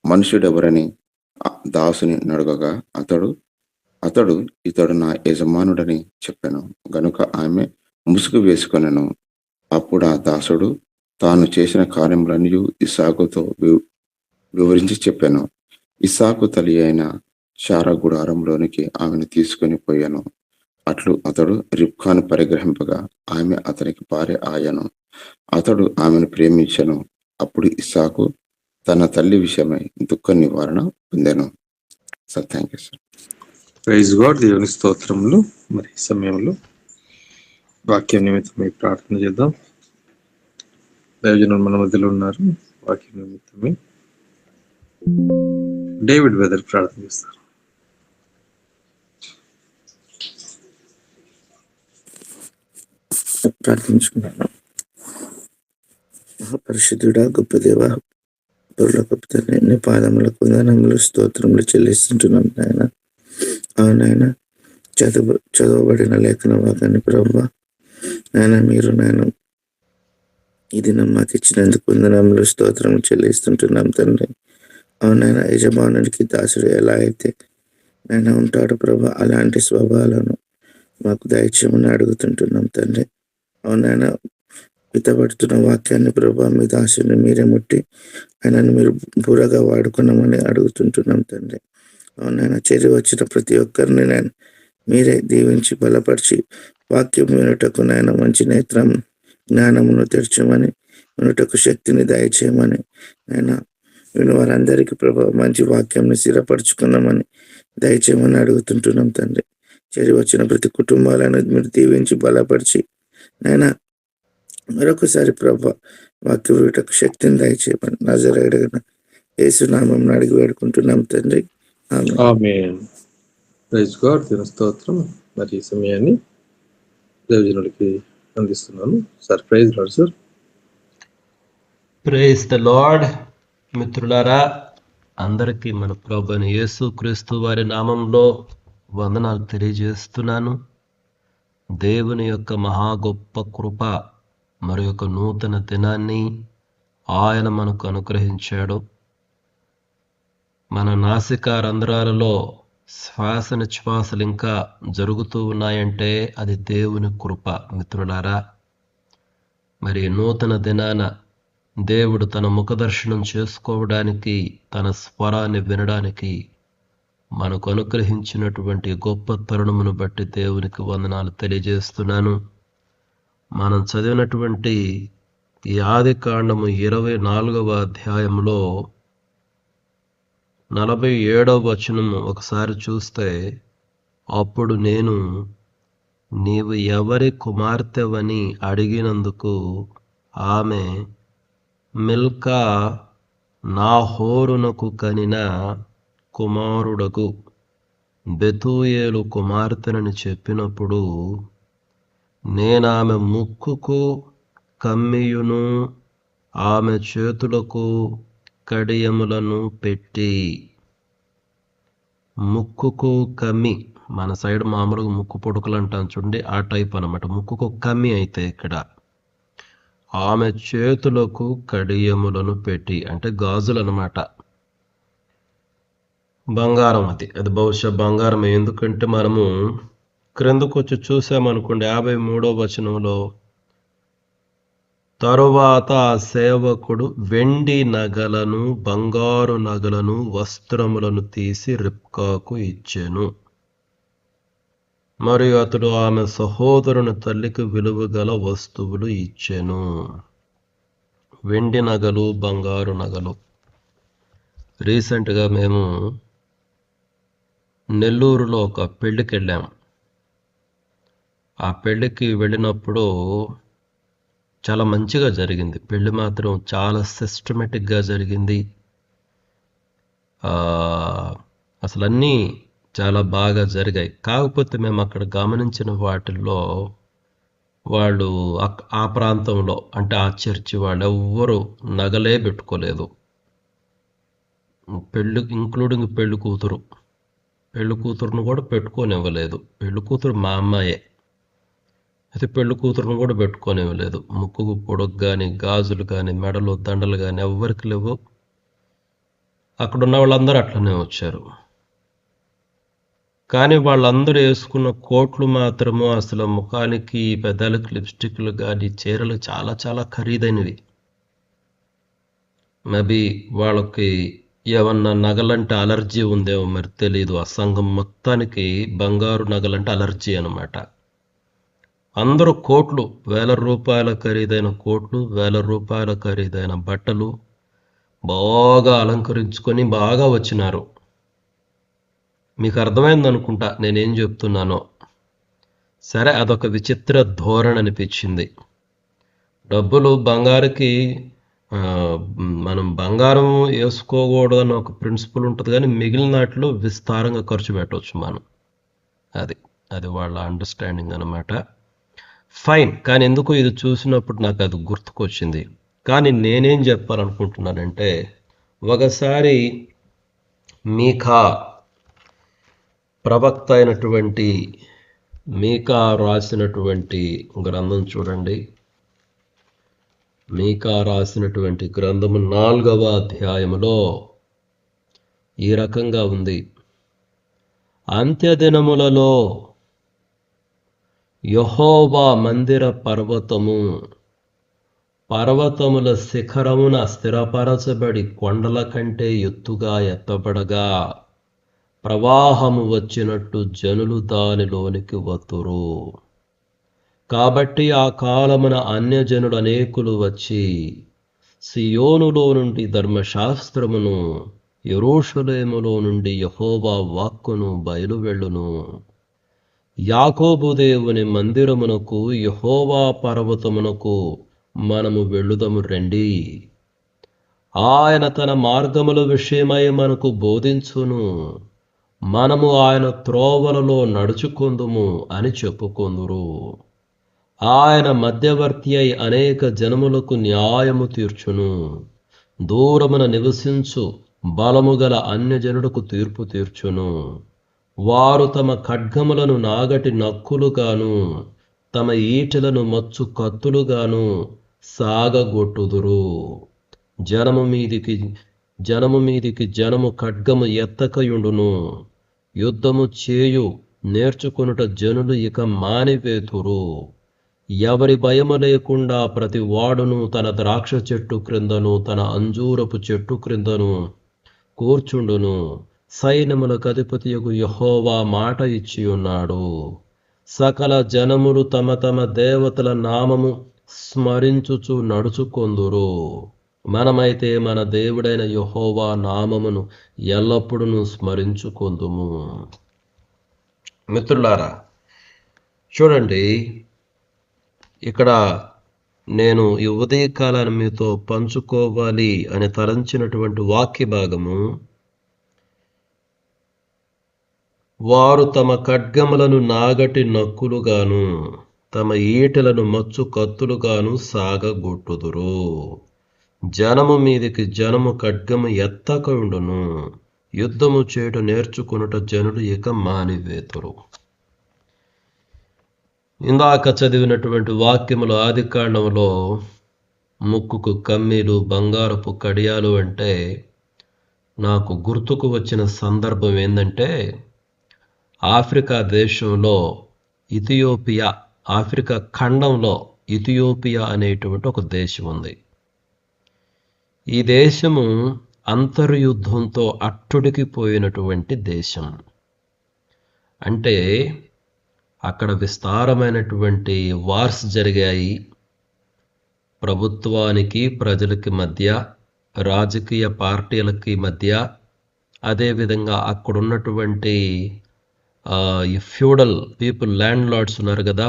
మనుష్యుడెవరని దాసుని నడగగా అతడు ఇతడు నా యజమానుడని చెప్పాను. గనుక ఆమె ముసుగు వేసుకొనెను. అప్పుడు ఆ దాసుడు తాను చేసిన కార్యములన్నీ ఇస్సాకుతో వివరించి చెప్పాను. ఇస్సాకు తల్లి అయిన శారా గుడారంలోనికి ఆమెను తీసుకొని పోయాను. అట్లు అతడు రిబ్కాను పరిగ్రహింపగా ఆమె అతనికి భార్య ఆయను. అతడు ఆమెను ప్రేమించెను. అప్పుడు ఇస్సాకు తన తల్లి విషయమై దుఃఖ నివారణ పొందాను. Sir thank you sir. Praise God. దేవుని స్తోత్రములు. మరి ఈ సమయంలో వాక్యం నిమిత్తమై ప్రార్థన చేద్దాం. దైవజనులు మన మధ్యలో ఉన్నారు. వాక్యం నిమిత్తమై డేవిడ్ బ్రదర్ ప్రార్థన చేస్తారు. ప్రార్థించుకున్నాను. మహాపరిశుద్ధుడా, గొప్ప దేవ, పరులకు తండ్రి, నీ పాదములకు వందనములు స్తోత్రములు చెల్లిస్తుంటున్నాం నాయన. అవునాయన, చదవబడిన లేఖన భాగాన్ని ప్రభువా నాయన, మీరు నాయన ఈ దినం మాకు ఇచ్చినందుకు వందనములు స్తోత్రములు చెల్లిస్తుంటున్నాం తండ్రి. అవునాయన, యజమానుడికి దాసుడు ఎలా అయితే నాయన ఉంటాడు ప్రభా, అలాంటి స్వభావాలను మాకు దయచేయమని అడుగుతుంటున్నాం తండ్రి. అవునాయన, పితబడుతున్న వాక్యాన్ని ప్రభా మీ దాసుని మీరే ముట్టి ఆయనను మీరు బురగా వాడుకున్నామని అడుగుతుంటున్నాం తండ్రి. అవునాయన, చేరి వచ్చిన ప్రతి ఒక్కరిని నేను మీరే దీవించి బలపరిచి వాక్యం వినుటకు నాయన మంచి నేత్రం జ్ఞానమును తెరచమని, వినుటకు శక్తిని దయచేయమని, ఆయన విని వారందరికీ ప్రభా మంచి వాక్యంని స్థిరపరచుకున్నామని దయచేయమని అడుగుతుంటున్నాం తండ్రి. చేరి వచ్చిన ప్రతి కుటుంబాలను మీరు దీవించి బలపరిచి నాయన మరొకసారి ప్రభా వాక్య వినుటకు శక్తిని దయచేయమని నజరేయుడైన యేసు నామమున అడిగి వేడుకుంటున్నాం తండ్రి. ఆమేన్. Praise God. దేవుని స్తోత్రం. మరి ఈ సమయాన్ని దైవజనుడికి అందిస్తున్నాను. Sir praise Lord sir. Praise the Lord. మిత్రులారా, అందరికీ మన ప్రభువైన యేసు క్రీస్తు వారి నామంలో వందనాలు తెలియజేస్తున్నాను. దేవుని యొక్క మహా గొప్ప కృప మరి యొక్క నూతన దినాన్ని ఆయన మనకు అనుగ్రహించాడు. మన నాసికా రంధ్రాలలో శ్వాస నిశ్వాసలు ఇంకా జరుగుతూ ఉన్నాయంటే అది దేవుని కృప. మిత్రులారా, మరి నూతన దినాన దేవుడు తన ముఖదర్శనం చేసుకోవడానికి, తన స్వరాన్ని వినడానికి మనకు అనుగ్రహించినటువంటి గొప్ప తరుణమును బట్టి దేవునికి వందనాలు తెలియజేస్తున్నాను. మనం చదివినటువంటి ఈ ఆదికాండము 24వ అధ్యాయంలో 47వ వచనము ఒకసారి చూస్తే, అప్పుడు నేను నీవు ఎవరి కుమార్తెవని అడిగినందుకు ఆమె మిల్కా నాహోరునకు కనిన కుమారుడకు బెతూయేలు కుమార్తెనని చెప్పినప్పుడు, నేనామె ముక్కుకు కమ్మియును ఆమె చేతులకు కడియములను పెట్టి. ముక్కుకు కమ్మి, మన సైడ్ మామూలుగా ముక్కు పొడుకులు అంటాం చూడండి, ఆ టైప్ అనమాట. ముక్కుకు కమ్మి అయితే ఇక్కడ ఆమె చేతులకు కడియములను పెట్టి అంటే గాజులు అనమాట. బంగారం, అది బహుశా బంగారం. ఎందుకంటే మనము క్రిందకు వచ్చి చూసామనుకోండి 53వ వచనంలో, తరువాత ఆ సేవకుడు వెండి నగలను బంగారు నగలను వస్త్రములను తీసి రిబ్కాకు ఇచ్చెను. మరియు అతడు ఆమె సహోదరుని తల్లికి విలువ గల వస్తువులు ఇచ్చెను. వెండి నగలు, బంగారు నగలు. రీసెంట్గా మేము నెల్లూరులో ఒక పెళ్ళికి వెళ్ళాము. ఆ పెళ్ళికి వెళ్ళినప్పుడు చాలా మంచిగా జరిగింది. పెళ్ళి మాత్రం చాలా సిస్టమేటిక్గా జరిగింది. అసలు అన్నీ చాలా బాగా జరిగాయి. కాకపోతే మేము అక్కడ గమనించిన వాటిల్లో వాళ్ళు ఆ ప్రాంతంలో అంటే ఆ చర్చి వాళ్ళు ఎవ్వరూ నగలే పెట్టుకోలేదు. ఇంక్లూడింగ్ పెళ్లి కూతురును కూడా పెట్టుకోనివ్వలేదు. పెళ్లి కూతురు మా అమ్మాయే, అయితే పెళ్లి కూతురును కూడా పెట్టుకోనివ్వలేదు. ముక్కుకు పొడుగు కానీ, గాజులు కానీ, మెడలు దండలు కానీ ఎవ్వరికి లేవు. అక్కడున్న వాళ్ళందరూ అట్లనే వచ్చారు. కానీ వాళ్ళందరూ వేసుకున్న కోట్లు మాత్రము అసలు ముఖానికి, పెదాలకు లిప్స్టిక్లు కానీ, చీరలు చాలా చాలా ఖరీదైనవి. మేబీ వాళ్ళకి ఏమన్నా నగలంటే అలర్జీ ఉందేమో మరి తెలీదు. ఆ సంఘం మొత్తానికి బంగారు నగలంటే అలర్జీ అనమాట. అందరూ కోట్లు, ₹1,000 ఖరీదైన కోట్లు, ₹1,000 ఖరీదైన బట్టలు బాగా అలంకరించుకొని బాగా వచ్చినారు. మీకు అర్థమైందనుకుంటా నేనేం చెప్తున్నానో. సరే, అదొక విచిత్ర ధోరణి అనిపించింది. డబ్బులు బంగారుకి మనం బంగారం వేసుకోకూడదని ఒక ప్రిన్సిపల్ ఉంటుంది, కానీ మిగిలిన వాటిలో విస్తారంగా ఖర్చు పెట్టవచ్చు మనం. అది వాళ్ళ అండర్స్టాండింగ్ అనమాట. ఫైన్. కానీ ఎందుకో ఇది చూసినప్పుడు నాకు అది గుర్తుకొచ్చింది. కానీ నేనేం చెప్పాలనుకుంటున్నానంటే, ఒకసారి మీకా ప్రవక్త అయినటువంటి మీకా రాసినటువంటి గ్రంథం చూడండి. మీకా రాసినటువంటి గ్రంథము 4వ అధ్యాయములో ఈ రకంగా ఉంది. అంత్యదినములలో యెహోవా మందిర పర్వతముల శిఖరమున స్థిరపరచబడి కొండల కంటే ఎత్తుగా ఎత్తబడగా ప్రవాహము వచ్చినట్టు జనులు దానిలోనికి వత్తురు. కాబట్టి ఆ కాలమున అన్యజనులు అనేకులు వచ్చి సియోనులో నుండి ధర్మశాస్త్రమును, యెరూషలేములో నుండి యెహోవా వాక్కును బయలువెళ్ళును. యాకోబు దేవుని మందిరమునకు, యెహోవా పర్వతమునకు మనము వెళ్ళుదము రండి. ఆయన తన మార్గముల విషయమై మనకు బోధించును. మనము ఆయన త్రోవలలో నడుచుకొందుము అని చెప్పుకొందురు. ఆయన మధ్యవర్తి అయి అనేక జనములకు న్యాయము తీర్చును. దూరమున నివసించు బలము గల అన్యజనులకు తీర్పు తీర్చును. వారు తమ ఖడ్గములను నాగటి నక్కులుగాను, తమ ఈటెలను మచ్చు కత్తులుగాను సాగగొట్టుదురు. జనము మీదికి జనము ఖడ్గము ఎత్తకయుండును. యుద్ధము చేయు నేర్చుకొనుట జనులు ఇక మానివేతురు. ఎవరి భయము లేకుండా ప్రతి వాడును తన ద్రాక్ష చెట్టు క్రిందను, తన అంజూరపు చెట్టు క్రిందను కూర్చుండును. సైన్యములకు అధిపతియగు యెహోవా మాట ఇచ్చి ఉన్నాడు. సకల జనములు తమ తమ దేవతల నామము స్మరించుచు నడుచుకొందురు. మనమైతే మన దేవుడైన యెహోవా నామమును ఎల్లప్పుడూ స్మరించుకొందుము. మిత్రులారా, చూడండి, ఇక్కడ నేను ఈ ఉదయకాలాన్ని మీతో పంచుకోవాలి అని తలంచినటువంటి వాక్య భాగము, వారు తమ ఖడ్గములను నాగటి నక్కులుగాను, తమ ఈటెలను మచ్చు కత్తులుగాను సాగగొట్టుదురు. జనము మీదికి జనము ఖడ్గము ఎత్తకయుండును. యుద్ధము చేయుట నేర్చుకొనుట జనులు ఇక మానివేతురు. ఇందాక చదివినటువంటి వాక్యములు ఆదికాండంలో ముక్కుకు కమ్మీలు, బంగారపు కడియాలు అంటే నాకు గుర్తుకు వచ్చిన సందర్భం ఏంటంటే, ఆఫ్రికా దేశంలో ఆఫ్రికా ఖండంలో ఇథియోపియా అనేటువంటి ఒక దేశం ఉంది. ఈ దేశము అంతర్యుద్ధంతో అట్టుడికిపోయినటువంటి దేశం. అంటే అక్కడ విస్తారమైనటువంటి వార్స్ జరిగాయి. ప్రభుత్వానికి ప్రజలకి మధ్య, రాజకీయ పార్టీలకి మధ్య, అదేవిధంగా అక్కడున్నటువంటి ఈ ఫ్యూడల్ పీపుల్, ల్యాండ్ లార్డ్స్ ఉన్నారు కదా,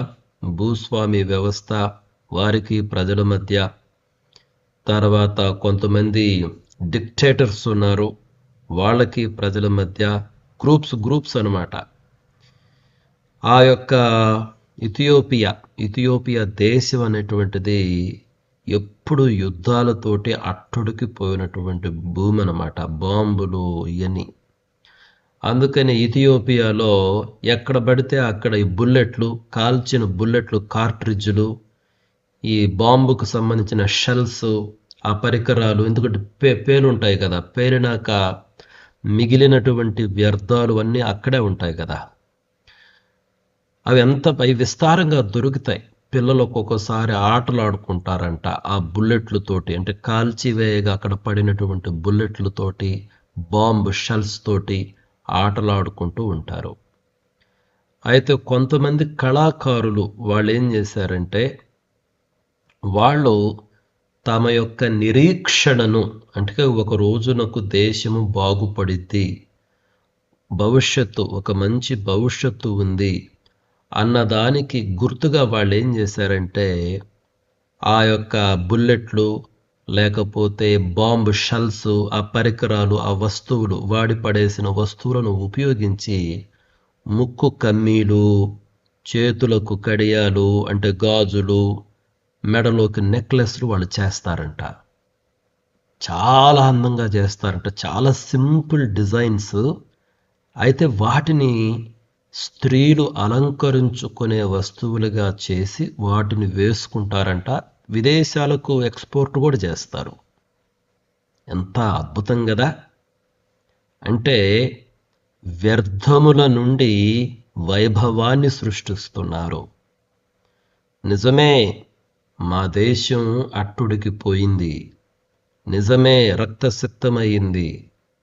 భూస్వామి వ్యవస్థ, వారికి ప్రజల మధ్య, తర్వాత కొంతమంది డిక్టేటర్స్ ఉన్నారు, వాళ్ళకి ప్రజల మధ్య, గ్రూప్స్ అన్నమాట. ఆ యొక్క ఇథియోపియా దేశం అనేటువంటిది ఎప్పుడు యుద్ధాలతోటి అట్టుడికి పోయినటువంటి భూమి అన్నమాట, బాంబులు ఇవన్నీ. అందుకని ఇథియోపియాలో ఎక్కడ పడితే అక్కడ ఈ బుల్లెట్లు, కాల్చిన బుల్లెట్లు, కార్ట్రిడ్జ్లు, ఈ బాంబుకు సంబంధించిన షెల్స్, ఆ పరికరాలు, ఎందుకంటే పేలుంటాయి కదా, పేలినాక మిగిలినటువంటి వ్యర్థాలు అన్నీ అక్కడే ఉంటాయి కదా, అవి విస్తారంగా దొరుకుతాయి. పిల్లలు ఒక్కొక్కసారి ఆటలు ఆడుకుంటారంట ఆ బుల్లెట్లతోటి, అంటే కాల్చివేయగా అక్కడ పడినటువంటి బుల్లెట్లతోటి, బాంబు షెల్స్ తోటి ఆటలు ఆడుకుంటూ ఉంటారు. అయితే కొంతమంది కళాకారులు వాళ్ళు ఏం చేశారంటే, వాళ్ళు తమ యొక్క నిరీక్షణను, అంటే ఒక రోజునకు దేశము బాగుపడిద్ది, భవిష్యత్తు, ఒక మంచి భవిష్యత్తు ఉంది అన్నదానికి గుర్తుగా వాళ్ళు ఏం చేశారంటే, ఆ యొక్క బుల్లెట్లు లేకపోతే బాంబు షెల్స్, ఆ పరికరాలు, ఆ వస్తువులు, వాడి పడేసిన వస్తువులను ఉపయోగించి ముక్కు కమ్మీలు, చేతులకు కడియాలు అంటే గాజులు, మెడలోకి నెక్లెస్లు వాళ్ళు చేస్తారంట. చాలా అందంగా చేస్తారంట, చాలా సింపుల్ డిజైన్స్. అయితే వాటిని స్త్రీలు అలంకరించుకునే వస్తువులుగా చేసి వాటిని వేసుకుంటారంట. విదేశాలకు ఎక్స్పోర్ట్ కూడా చేస్తారు. ఎంత అద్భుతం కదా! అంటే వ్యర్థముల నుండి వైభవాన్ని సృష్టిస్తున్నారు. నిజమే, మా దేశం అట్టుడికి పోయింది. నిజమే, రక్తసిక్తమైంది.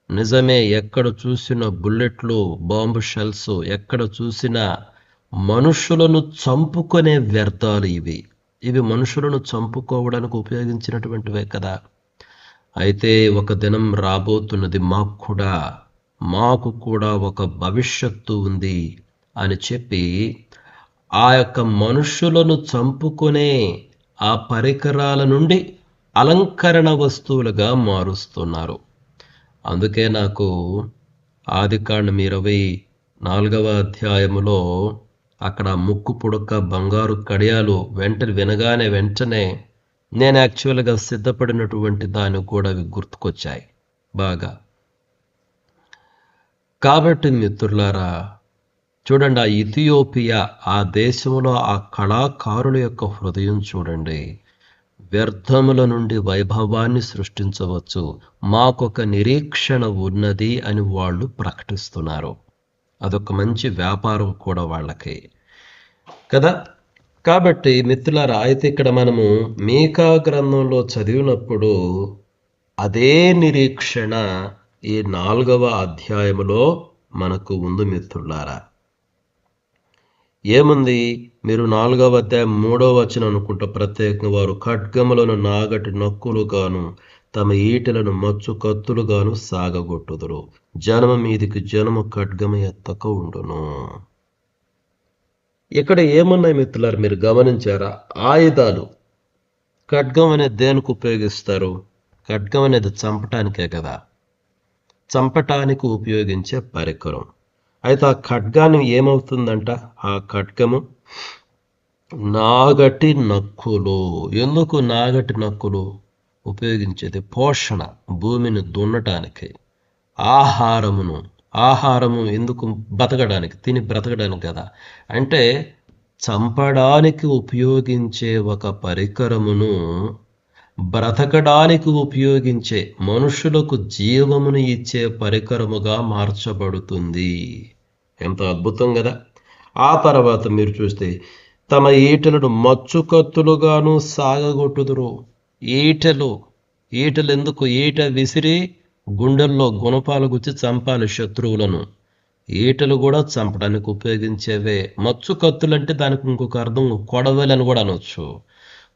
నిజమే, ఎక్కడ చూసిన బుల్లెట్లు, బాంబు షెల్స్, ఎక్కడ చూసినా మనుషులను చంపుకునే వ్యర్థాలు ఇవి మనుషులను చంపుకోవడానికి ఉపయోగించినటువంటివే కదా. అయితే ఒక దినం రాబోతున్నది, మాకు కూడా ఒక భవిష్యత్తు ఉంది అని చెప్పి ఆ యొక్క మనుషులను చంపుకునే ఆ పరికరాల నుండి అలంకరణ వస్తువులుగా మారుస్తున్నారు. అందుకే నాకు ఆదికాండం 24వ అధ్యాయములో అక్కడ ముక్కు పుడక, బంగారు కడియాలు వెంటనే నేను యాక్చువల్గా సిద్ధపడినటువంటి దాన్ని కూడా అవి గుర్తుకొచ్చాయి బాగా. కాబట్టి మిత్రులారా, చూడండి, ఆ ఇథియోపియా, ఆ దేశంలో ఆ కళాకారుల యొక్క హృదయం చూడండి. వ్యర్థముల నుండి వైభవాన్ని సృష్టించవచ్చు, మాకొక నిరీక్షణ ఉన్నది అని వాళ్ళు ప్రకటిస్తున్నారు. అదొక మంచి వ్యాపారం కూడా వాళ్ళకి కదా. కాబట్టి మిత్రులారా, అయితే ఇక్కడ మనము మీకా గ్రంథంలో చదివినప్పుడు అదే నిరీక్షణ ఈ 4వ అధ్యాయములో మనకు ఉంది మిత్రులారా. ఏముంది? మీరు 4వ అధ్యాయం 3వ వచనం అనుకుంటా, ప్రత్యేకంగా వారు ఖడ్గములను నాగటి నొక్కులుగాను తమ ఈటలను మచ్చు కత్తులుగాను సాగగొట్టుదురు, జనము మీదికి జనము ఖడ్గము ఎత్తక ఉండును. ఇక్కడ ఏమున్నాయి మిత్రులారు, మీరు గమనించారా? ఆయుధాలు. ఖడ్గం అనేది దేనికి ఉపయోగిస్తారు? ఖడ్గం అనేది చంపటానికే కదా, చంపటానికి ఉపయోగించే పరికరం. అయితే ఆ ఖడ్గాన్ని ఏమవుతుందంట? ఆ ఖడ్గము నాగటి నక్కులు. ఎందుకు నాగటి నక్కులు ఉపయోగించేది? పోషణ, భూమిని దున్నటానికి. ఆహారము ఎందుకు? బతకడానికి, తిని బ్రతకడానికి కదా. అంటే చంపడానికి ఉపయోగించే ఒక పరికరమును బ్రతకడానికి ఉపయోగించే, మనుషులకు జీవమును ఇచ్చే పరికరముగా మార్చబడుతుంది. ఎంత అద్భుతం కదా. ఆ తర్వాత మీరు చూస్తే తమ ఈటలను మచ్చుకత్తులుగాను సాగగొట్టుదురు. ఈటలు ఎందుకు? ఈట విసిరి గుండెల్లో గుణపాలు గుచ్చి చంపాలి శత్రువులను. ఈటలు కూడా చంపడానికి ఉపయోగించేవే. మచ్చు కత్తులు అంటే దానికి ఇంకొక అర్థం కొడవలి అని కూడా అనొచ్చు.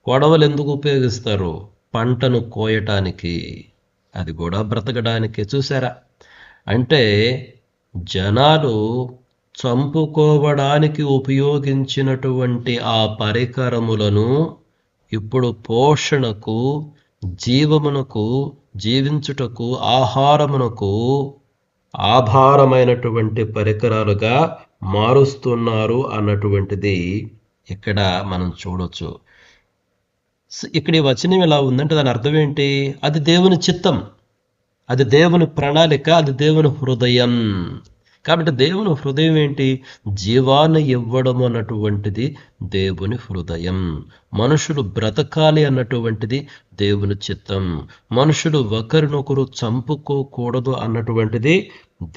కొడవలు ఎందుకు ఉపయోగిస్తారు? పంటను కోయటానికి, అది కూడా బ్రతకడానికి. చూసారా? అంటే జనాలు చంపుకోవడానికి ఉపయోగించినటువంటి ఆ పరికరములను ఇప్పుడు పోషణకు, జీవమునకు, జీవించుటకు, ఆహారమునకు ఆధారమైనటువంటి పరికరాలుగా మారుస్తున్నారు అన్నటువంటిది ఇక్కడ మనం చూడొచ్చు. ఇక్కడ ఈ వచనం ఎలా ఉందంటే దాని అర్థం ఏంటి? అది దేవుని చిత్తం, అది దేవుని ప్రణాళిక, అది దేవుని హృదయం. కాబట్టి దేవుని హృదయం ఏంటి? జీవాన్ని ఇవ్వడం అన్నటువంటిది దేవుని హృదయం. మనుషులు బ్రతకాలి అన్నటువంటిది దేవుని చిత్తం. మనుషులు ఒకరినొకరు చంపుకోకూడదు అన్నటువంటిది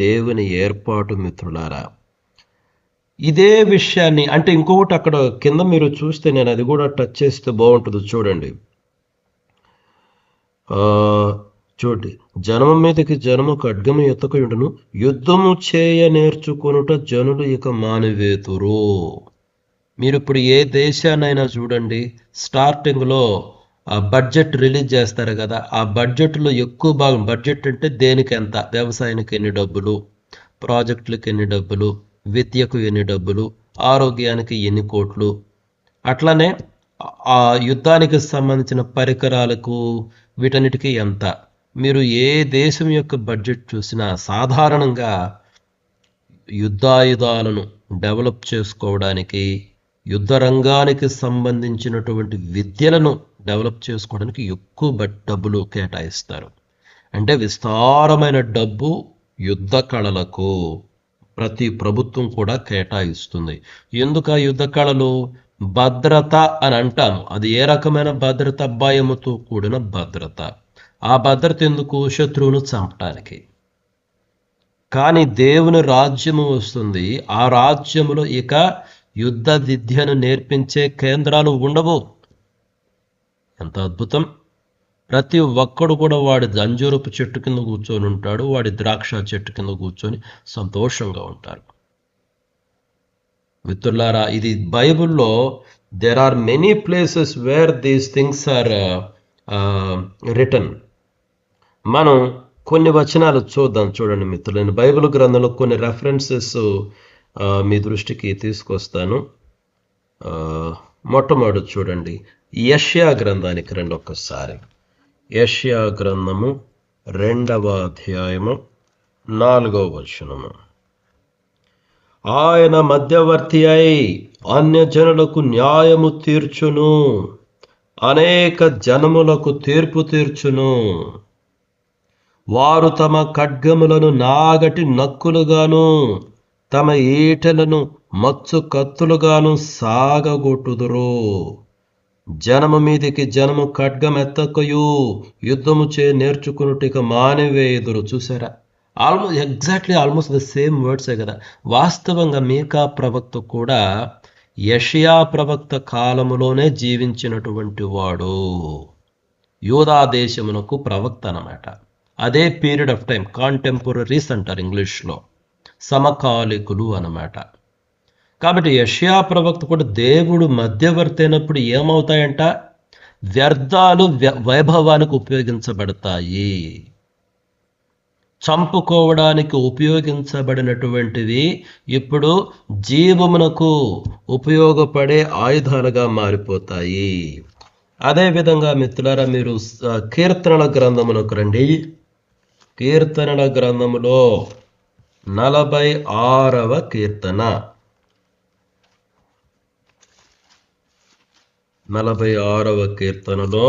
దేవుని ఏర్పాటు. మిత్రులారా, ఇదే విషయాన్ని అంటే ఇంకొకటి అక్కడ కింద మీరు చూస్తే, నేను అది కూడా టచ్ చేస్తే బాగుంటుంది. చూడండి, జనము మీదకి జనము ఖడ్గము ఎత్తకయుండును, యుద్ధము చేయ నేర్చుకొనుట జనులు ఇక మానివేతురు. మీరు ఇప్పుడు ఏ దేశాన్నైనా చూడండి, స్టార్టింగ్లో ఆ బడ్జెట్ రిలీజ్ చేస్తారు కదా, ఆ బడ్జెట్లో ఎక్కువ భాగం, బడ్జెట్ అంటే దేనికి ఎంత, వ్యవసాయానికి ఎన్ని డబ్బులు, ప్రాజెక్టులకు ఎన్ని డబ్బులు, విద్యకు ఎన్ని డబ్బులు, ఆరోగ్యానికి ఎన్ని కోట్లు, అట్లనే ఆ యుద్ధానికి సంబంధించిన పరికరాలకు వీటన్నిటికీ ఎంత. మీరు ఏ దేశం యొక్క బడ్జెట్ చూసినా సాధారణంగా యుద్ధాయుధాలను డెవలప్ చేసుకోవడానికి, యుద్ధ రంగానికి సంబంధించినటువంటి విద్యలను డెవలప్ చేసుకోవడానికి ఎక్కువ డబ్బులు కేటాయిస్తారు. అంటే విస్తారమైన డబ్బు యుద్ధ కళలకు ప్రతి ప్రభుత్వం కూడా కేటాయిస్తుంది. ఎందుకు ఆ యుద్ధ కళలు? భద్రత అని అంటాము. అది ఏ రకమైన భద్రత? భయముతో కూడిన భద్రత. ఆ భద్రత ఎందుకు? శత్రువును చంపటానికి. కానీ దేవుని రాజ్యము వస్తుంది, ఆ రాజ్యములో ఇక యుద్ధ విద్యను నేర్పించే కేంద్రాలు ఉండవు. ఎంత అద్భుతం! ప్రతి ఒక్కడు కూడా వాడి అంజూరపు చెట్టు కింద కూర్చొని ఉంటాడు, వాడి ద్రాక్ష చెట్టు కింద కూర్చొని సంతోషంగా ఉంటారు. మిత్రులారా, ఇది బైబిల్లో there are many places where these things are written. మనం కొన్ని వచనాలు చూద్దాం. చూడండి మిత్రులైన, బైబిల్ గ్రంథంలో కొన్ని రెఫరెన్సెస్ మీ దృష్టికి తీసుకొస్తాను. మొట్టమొదటి చూడండి, యెషయా గ్రంథానికి రండి ఒక్కసారి. యెషయా గ్రంథము 2వ అధ్యాయము 4వ వచనము. ఆయన మధ్యవర్తి అయి అన్యజనులకు న్యాయము తీర్చును, అనేక జనములకు తీర్పు తీర్చును. వారు తమ ఖడ్గములను నాగటి నక్కులుగాను, తమ ఈటలను మచ్చు కత్తులుగాను సాగగొట్టుదురు. జనము మీదికి జనము ఖడ్గమెత్తకయు, యుద్ధము చే నేర్చుకున్నట్టుగా మానివేయుదురు. చూసారా? ఆల్మోస్ట్ ద సేమ్ వర్డ్సే కదా. వాస్తవంగా మీకా ప్రవక్త కూడా యెషయా ప్రవక్త కాలములోనే జీవించినటువంటి వాడు. యూదా దేశమునకు ప్రవక్త అన్నమాట. అదే పీరియడ్ ఆఫ్ టైం, కాంటెంపొరరీస్ అంటారు ఇంగ్లీష్లో, సమకాలికులు అన్నమాట. కాబట్టి యెషయా ప్రవక్త కూడా దేవుడు మధ్యవర్తి అయినప్పుడు ఏమవుతాయంట? వ్యర్థాలు వైభవానికి ఉపయోగించబడతాయి. చంపుకోవడానికి ఉపయోగించబడినటువంటివి ఇప్పుడు జీవమునకు ఉపయోగపడే ఆయుధాలుగా మారిపోతాయి. అదేవిధంగా మిత్రులారా, మీరు కీర్తనల గ్రంథమునకు రండి. కీర్తనల గ్రంథములో 46వ కీర్తన, 46వ కీర్తనలో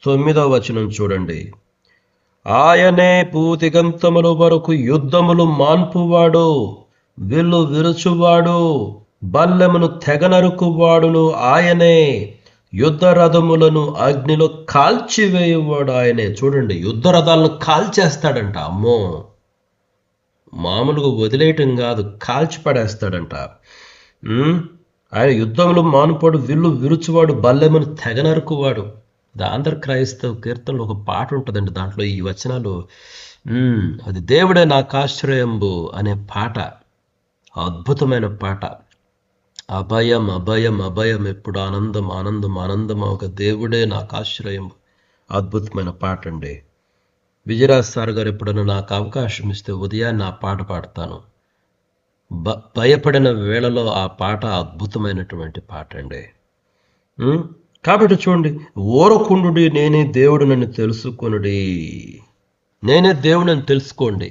9వ వచనం చూడండి. ఆయనే భూదిగంతముల వరకు యుద్ధములు మాన్పువాడు, విల్లు విరుచువాడు, బల్లెమును తెగనరుకువాడును ఆయనే, యుద్ధ రథములను అగ్నిలో కాల్చివేయువాడు ఆయనే. చూడండి, యుద్ధ రథాలను కాల్చేస్తాడంట. అమ్మో, మామూలుగా వదిలేయటం కాదు, కాల్చి పడేస్తాడంట. ఆయన యుద్ధములు మానుపాడు, విల్లు విరుచువాడు, బల్లెమును తెగనరుకువాడు. ఆంధ్ర క్రైస్తవ కీర్తనలో ఒక పాట ఉంటుందండి, దాంట్లో ఈ వచనాలు, అది దేవుడే నాకు ఆశ్రయంబు అనే పాట, అద్భుతమైన పాట. అభయం అభయం అభయం, ఎప్పుడు ఆనందం ఆనందం ఆనందం, ఒక దేవుడే నాకు ఆశ్రయం. అద్భుతమైన పాట అండి. విజయరాజ్ సార్ గారు ఎప్పుడైనా నాకు అవకాశం ఇస్తే ఉదయాన్నే ఆ పాట పాడతాను. భయపడిన వేళలో ఆ పాట అద్భుతమైనటువంటి పాట అండి. కాబట్టి చూడండి, ఓరకుండుడి, నేనే దేవుడు నన్ను తెలుసుకొనుడి. నేనే దేవుడు నన్ను తెలుసుకోండి.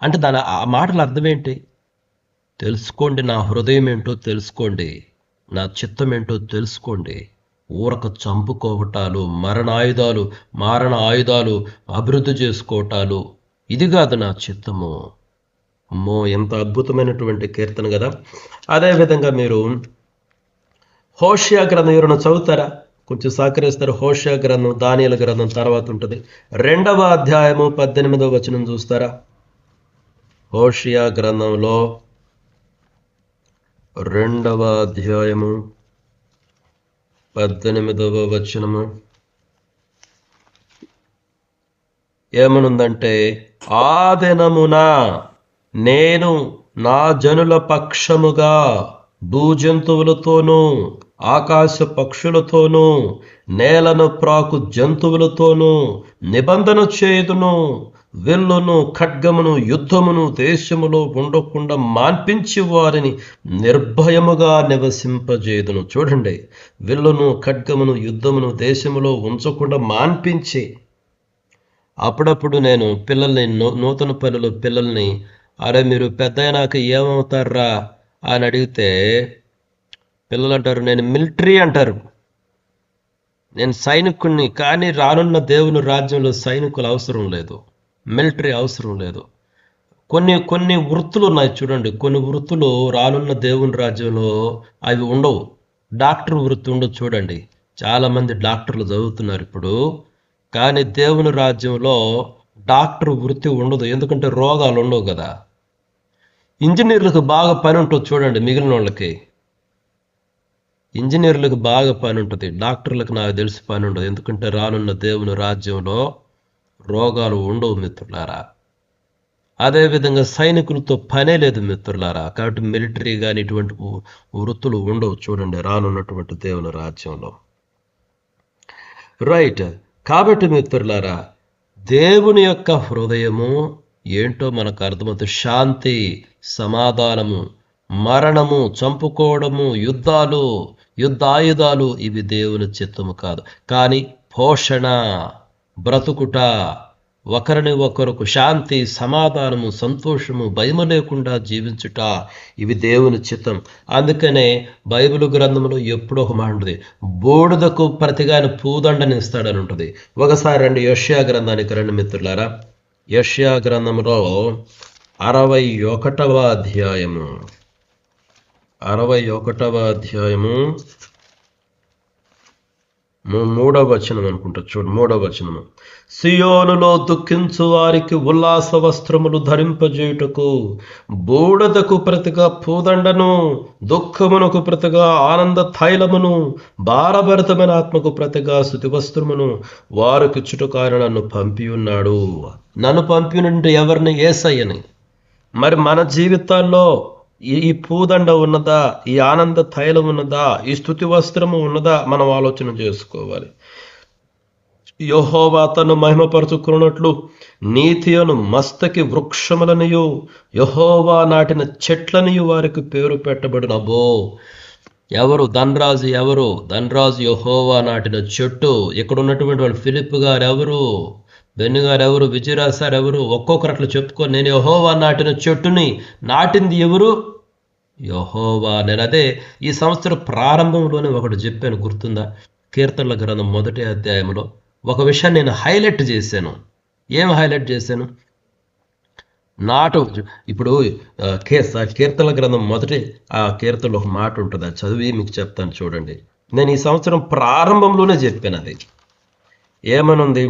అంటే ఆ మాటల అర్థం ఏంటి? తెలుసుకోండి, నా హృదయం ఏంటో తెలుసుకోండి, నా చిత్తం ఏంటో తెలుసుకోండి. ఊరక చంపుకోవటాలు, మారణ ఆయుధాలు అభివృద్ధి చేసుకోవటాలు, ఇది కాదు నా చిత్తము. అమ్మో, ఎంత అద్భుతమైనటువంటి కీర్తన కదా. అదేవిధంగా మీరు హోషేయ గ్రంథం ఎవరైనా చదువుతారా? కొంచెం సహకరిస్తారు. హోషేయ గ్రంథం, దానియేలు గ్రంథం తర్వాత ఉంటుంది. 2వ అధ్యాయము 18వ వచనం చూస్తారా? హోషేయ గ్రంథంలో 2వ అధ్యాయము 18వ వచనము ఏమనుందంటే, ఆ దినమున నేను నా జనుల పక్షముగా భూజంతువులతోనూ ఆకాశ పక్షులతోనూ నేలను ప్రాకు జంతువులతోనూ నిబంధన చేయుదును. విల్లును ఖడ్గమును యుద్ధమును దేశములో ఉండకుండా మాన్పించి వారిని నిర్భయముగా నివసింపజేయుదును. చూడండి, విల్లును ఖడ్గమును యుద్ధమును దేశములో ఉంచకుండా మాన్పించి. అప్పుడప్పుడు నేను పిల్లల్ని, నూతన పనులు పిల్లల్ని, అరే మీరు పెద్ద అయినాక ఏమవుతారా అని అడిగితే పిల్లలు అంటారు, నేను మిలిటరీ అంటారు, నేను సైనికుణ్ణి. కానీ రానున్న దేవుని రాజ్యంలో సైనికులు అవసరం లేదు, మిలిటరీ అవసరం లేదు. కొన్ని వృత్తులు ఉన్నాయి చూడండి, కొన్ని వృత్తులు రానున్న దేవుని రాజ్యంలో అవి ఉండవు. డాక్టర్ వృత్తి ఉండదు చూడండి, చాలామంది డాక్టర్లు చదువుతున్నారు ఇప్పుడు. కానీ దేవుని రాజ్యంలో డాక్టర్ వృత్తి ఉండదు, ఎందుకంటే రోగాలు ఉండవు కదా. ఇంజనీర్లకు బాగా పని ఉంటుంది చూడండి, మిగిలిన వాళ్ళకి ఇంజనీర్లకు బాగా పని ఉంటుంది, డాక్టర్లకు నాకు తెలిసి పని ఉండదు. ఎందుకంటే రానున్న దేవుని రాజ్యంలో రోగాలు ఉండవు మిత్రులారా. అదేవిధంగా సైనికులతో పనే లేదు మిత్రులారా. కాబట్టి మిలిటరీ కానీ ఇటువంటి వృత్తులు ఉండవు చూడండి రానున్నటువంటి దేవుని రాజ్యంలో. రైట్. కాబట్టి మిత్రులారా, దేవుని యొక్క హృదయము ఏంటో మనకు అర్థమవుతుంది. శాంతి, సమాధానము, మరణము, చంపుకోవడము, యుద్ధాయుధాలు ఇవి దేవుని చిత్తము కాదు. కానీ పోషణ, బ్రతుకుట, ఒకరిని ఒకరికి శాంతి, సమాధానము, సంతోషము, భయము లేకుండా జీవించుట, ఇవి దేవుని చిత్తం. అందుకనే బైబిల్ గ్రంథంలో ఎప్పుడో ఒక మాట ఉంటుంది, బూడిదకు ప్రతిగా పూదండని ఇస్తాడని ఉంటుంది. ఒకసారి రండి యెషయా గ్రంథానికి రండి మిత్రులారా. యెషయా గ్రంథంలో 61వ అధ్యాయము 3వ వచనం అనుకుంటా చూడండి. 3వ వచనము, సియోనులో దుఃఖించు వారికి ఉల్లాస వస్త్రములు ధరింపజేయుటకు బూడిదకు ప్రతిగా పూదండను, దుఃఖమునకు ప్రతిగా ఆనంద తైలమును, భారభరితమైన ఆత్మకు ప్రతిగా స్తుతి వస్త్రమును వారికి చుట్టుకు ఆయన నన్ను పంపి ఉన్నాడు. నన్ను పంపినంటే ఎవరిని? యేసయ్యని. మరి మన జీవితాల్లో ఈ పూదండ ఉన్నదా? ఈ ఆనంద తైలం ఉన్నదా? ఈ స్తుతి వస్త్రము ఉన్నదా? మనం ఆలోచన చేసుకోవాలి. యెహోవా తను మహిమపరుచుకున్నట్లు నీతియను మస్తకి వృక్షములనియు యెహోవా నాటిన చెట్లనియు వారికి పేరు పెట్టబడిన. అబ్బో, ఎవరు ధనరాజు? ఎవరు ధనరాజు? యెహోవా నాటిన చెట్టు. ఇక్కడ ఉన్నటువంటి వాళ్ళు ఫిలిప్ గారు ఎవరు? బెన్ను గారు ఎవరు? విజయరాజ్ సార్ ఎవరు? ఒక్కొక్కరు అట్లా చెప్పుకొని, నేను యెహోవా నాటిన చెట్టుని. నాటింది ఎవరు? యెహోవా. నేను అదే ఈ సంవత్సరం ప్రారంభంలోనే ఒకటి చెప్పాను, గుర్తుందా? కీర్తనల గ్రంథం 1వ అధ్యాయంలో ఒక విషయాన్ని నేను హైలైట్ చేశాను. ఏం హైలైట్ చేశాను? ఇప్పుడు కీర్తనల గ్రంథం 1వ కీర్తనలో ఒక మాట ఉంటుంది, అది చదివి మీకు చెప్తాను చూడండి. నేను ఈ సంవత్సరం ప్రారంభంలోనే చెప్పాను. అది ఏమనుంది?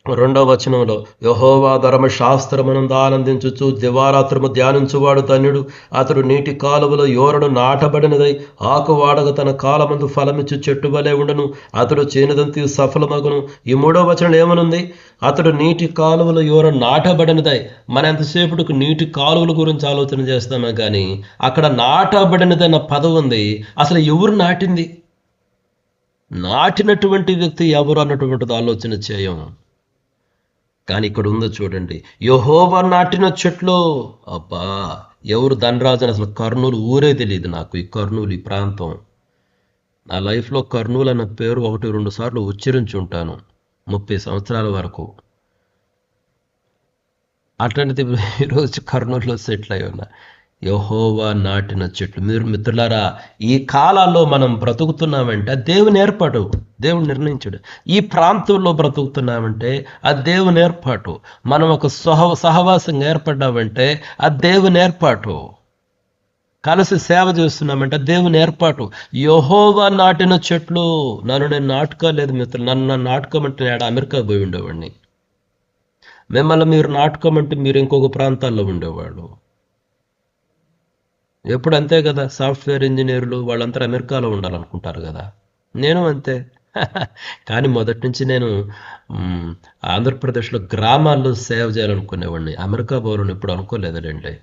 2వ వచనంలో, యెహోవా ధర్మశాస్త్రమునందు ఆనందించుచు దివారాత్రము ధ్యానించువాడు ధన్యుడు. అతడు నీటి కాలువలో యోరను నాటబడినదై ఆకువాడగ తన కాలమందు ఫలమిచ్చు చెట్టు వలె ఉండను. అతడు చేనుదంతి సఫలమగును. ఈ 3వ వచనంలో ఏమనుంది? అతడు నీటి కాలువలో యోర నాటబడినదై. మన ఎంతసేపటికి నీటి కాలువల గురించి ఆలోచన చేస్తామే కానీ అక్కడ నాటబడినదన్న పదం ఉంది. అసలు ఎవరు నాటింది? నాటినటువంటి వ్యక్తి ఎవరు అన్నటువంటిది ఆలోచన చేయం. కానీ ఇక్కడ ఉందో చూడండి, యెహోవా నాటిన చెట్లు. అబ్బా, ఎవరు ధనరాజు అని అసలు కర్నూలు ఊరే తెలియదు నాకు. ఈ కర్నూలు, ఈ ప్రాంతం, నా లైఫ్లో కర్నూలు అన్న పేరు 1-2 సార్లు ఉచ్చరించి ఉంటాను 30 సంవత్సరాల వరకు. అట్లాంటిది ఈరోజు కర్నూలులో సెటిల్ అయి ఉన్నా. యెహోవా నాటిన చెట్లు. మీరు మిత్రులారా, ఈ కాలాల్లో మనం బ్రతుకుతున్నామంటే అది దేవుని ఏర్పాటు, దేవుడు నిర్ణయించాడు. ఈ ప్రాంతంలో బ్రతుకుతున్నామంటే అది దేవుని ఏర్పాటు. మనం ఒక సహవాసంగా ఏర్పడ్డామంటే అది దేవుని ఏర్పాటు. కలిసి సేవ చేస్తున్నామంటే దేవుని ఏర్పాటు. యెహోవా నాటిన చెట్లు. నేను నాటుకోలేదు మిత్రులు. నన్ను నాటుకోమంటే నేను అమెరికా పోయి ఉండేవాడిని. మిమ్మల్ని మీరు నాటుకోమంటే మీరు ఇంకొక ప్రాంతాల్లో ఉండేవాళ్ళు. ఎప్పుడు అంతే కదా, సాఫ్ట్వేర్ ఇంజనీర్లు వాళ్ళంతా అమెరికాలో ఉండాలనుకుంటారు కదా. నేను అంతే. కానీ మొదటి నుంచి నేను ఆంధ్రప్రదేశ్లో గ్రామాల్లో సేవ చేయాలనుకునేవాడిని. అమెరికా పోవాలని ఎప్పుడు అనుకోలేదులేండి.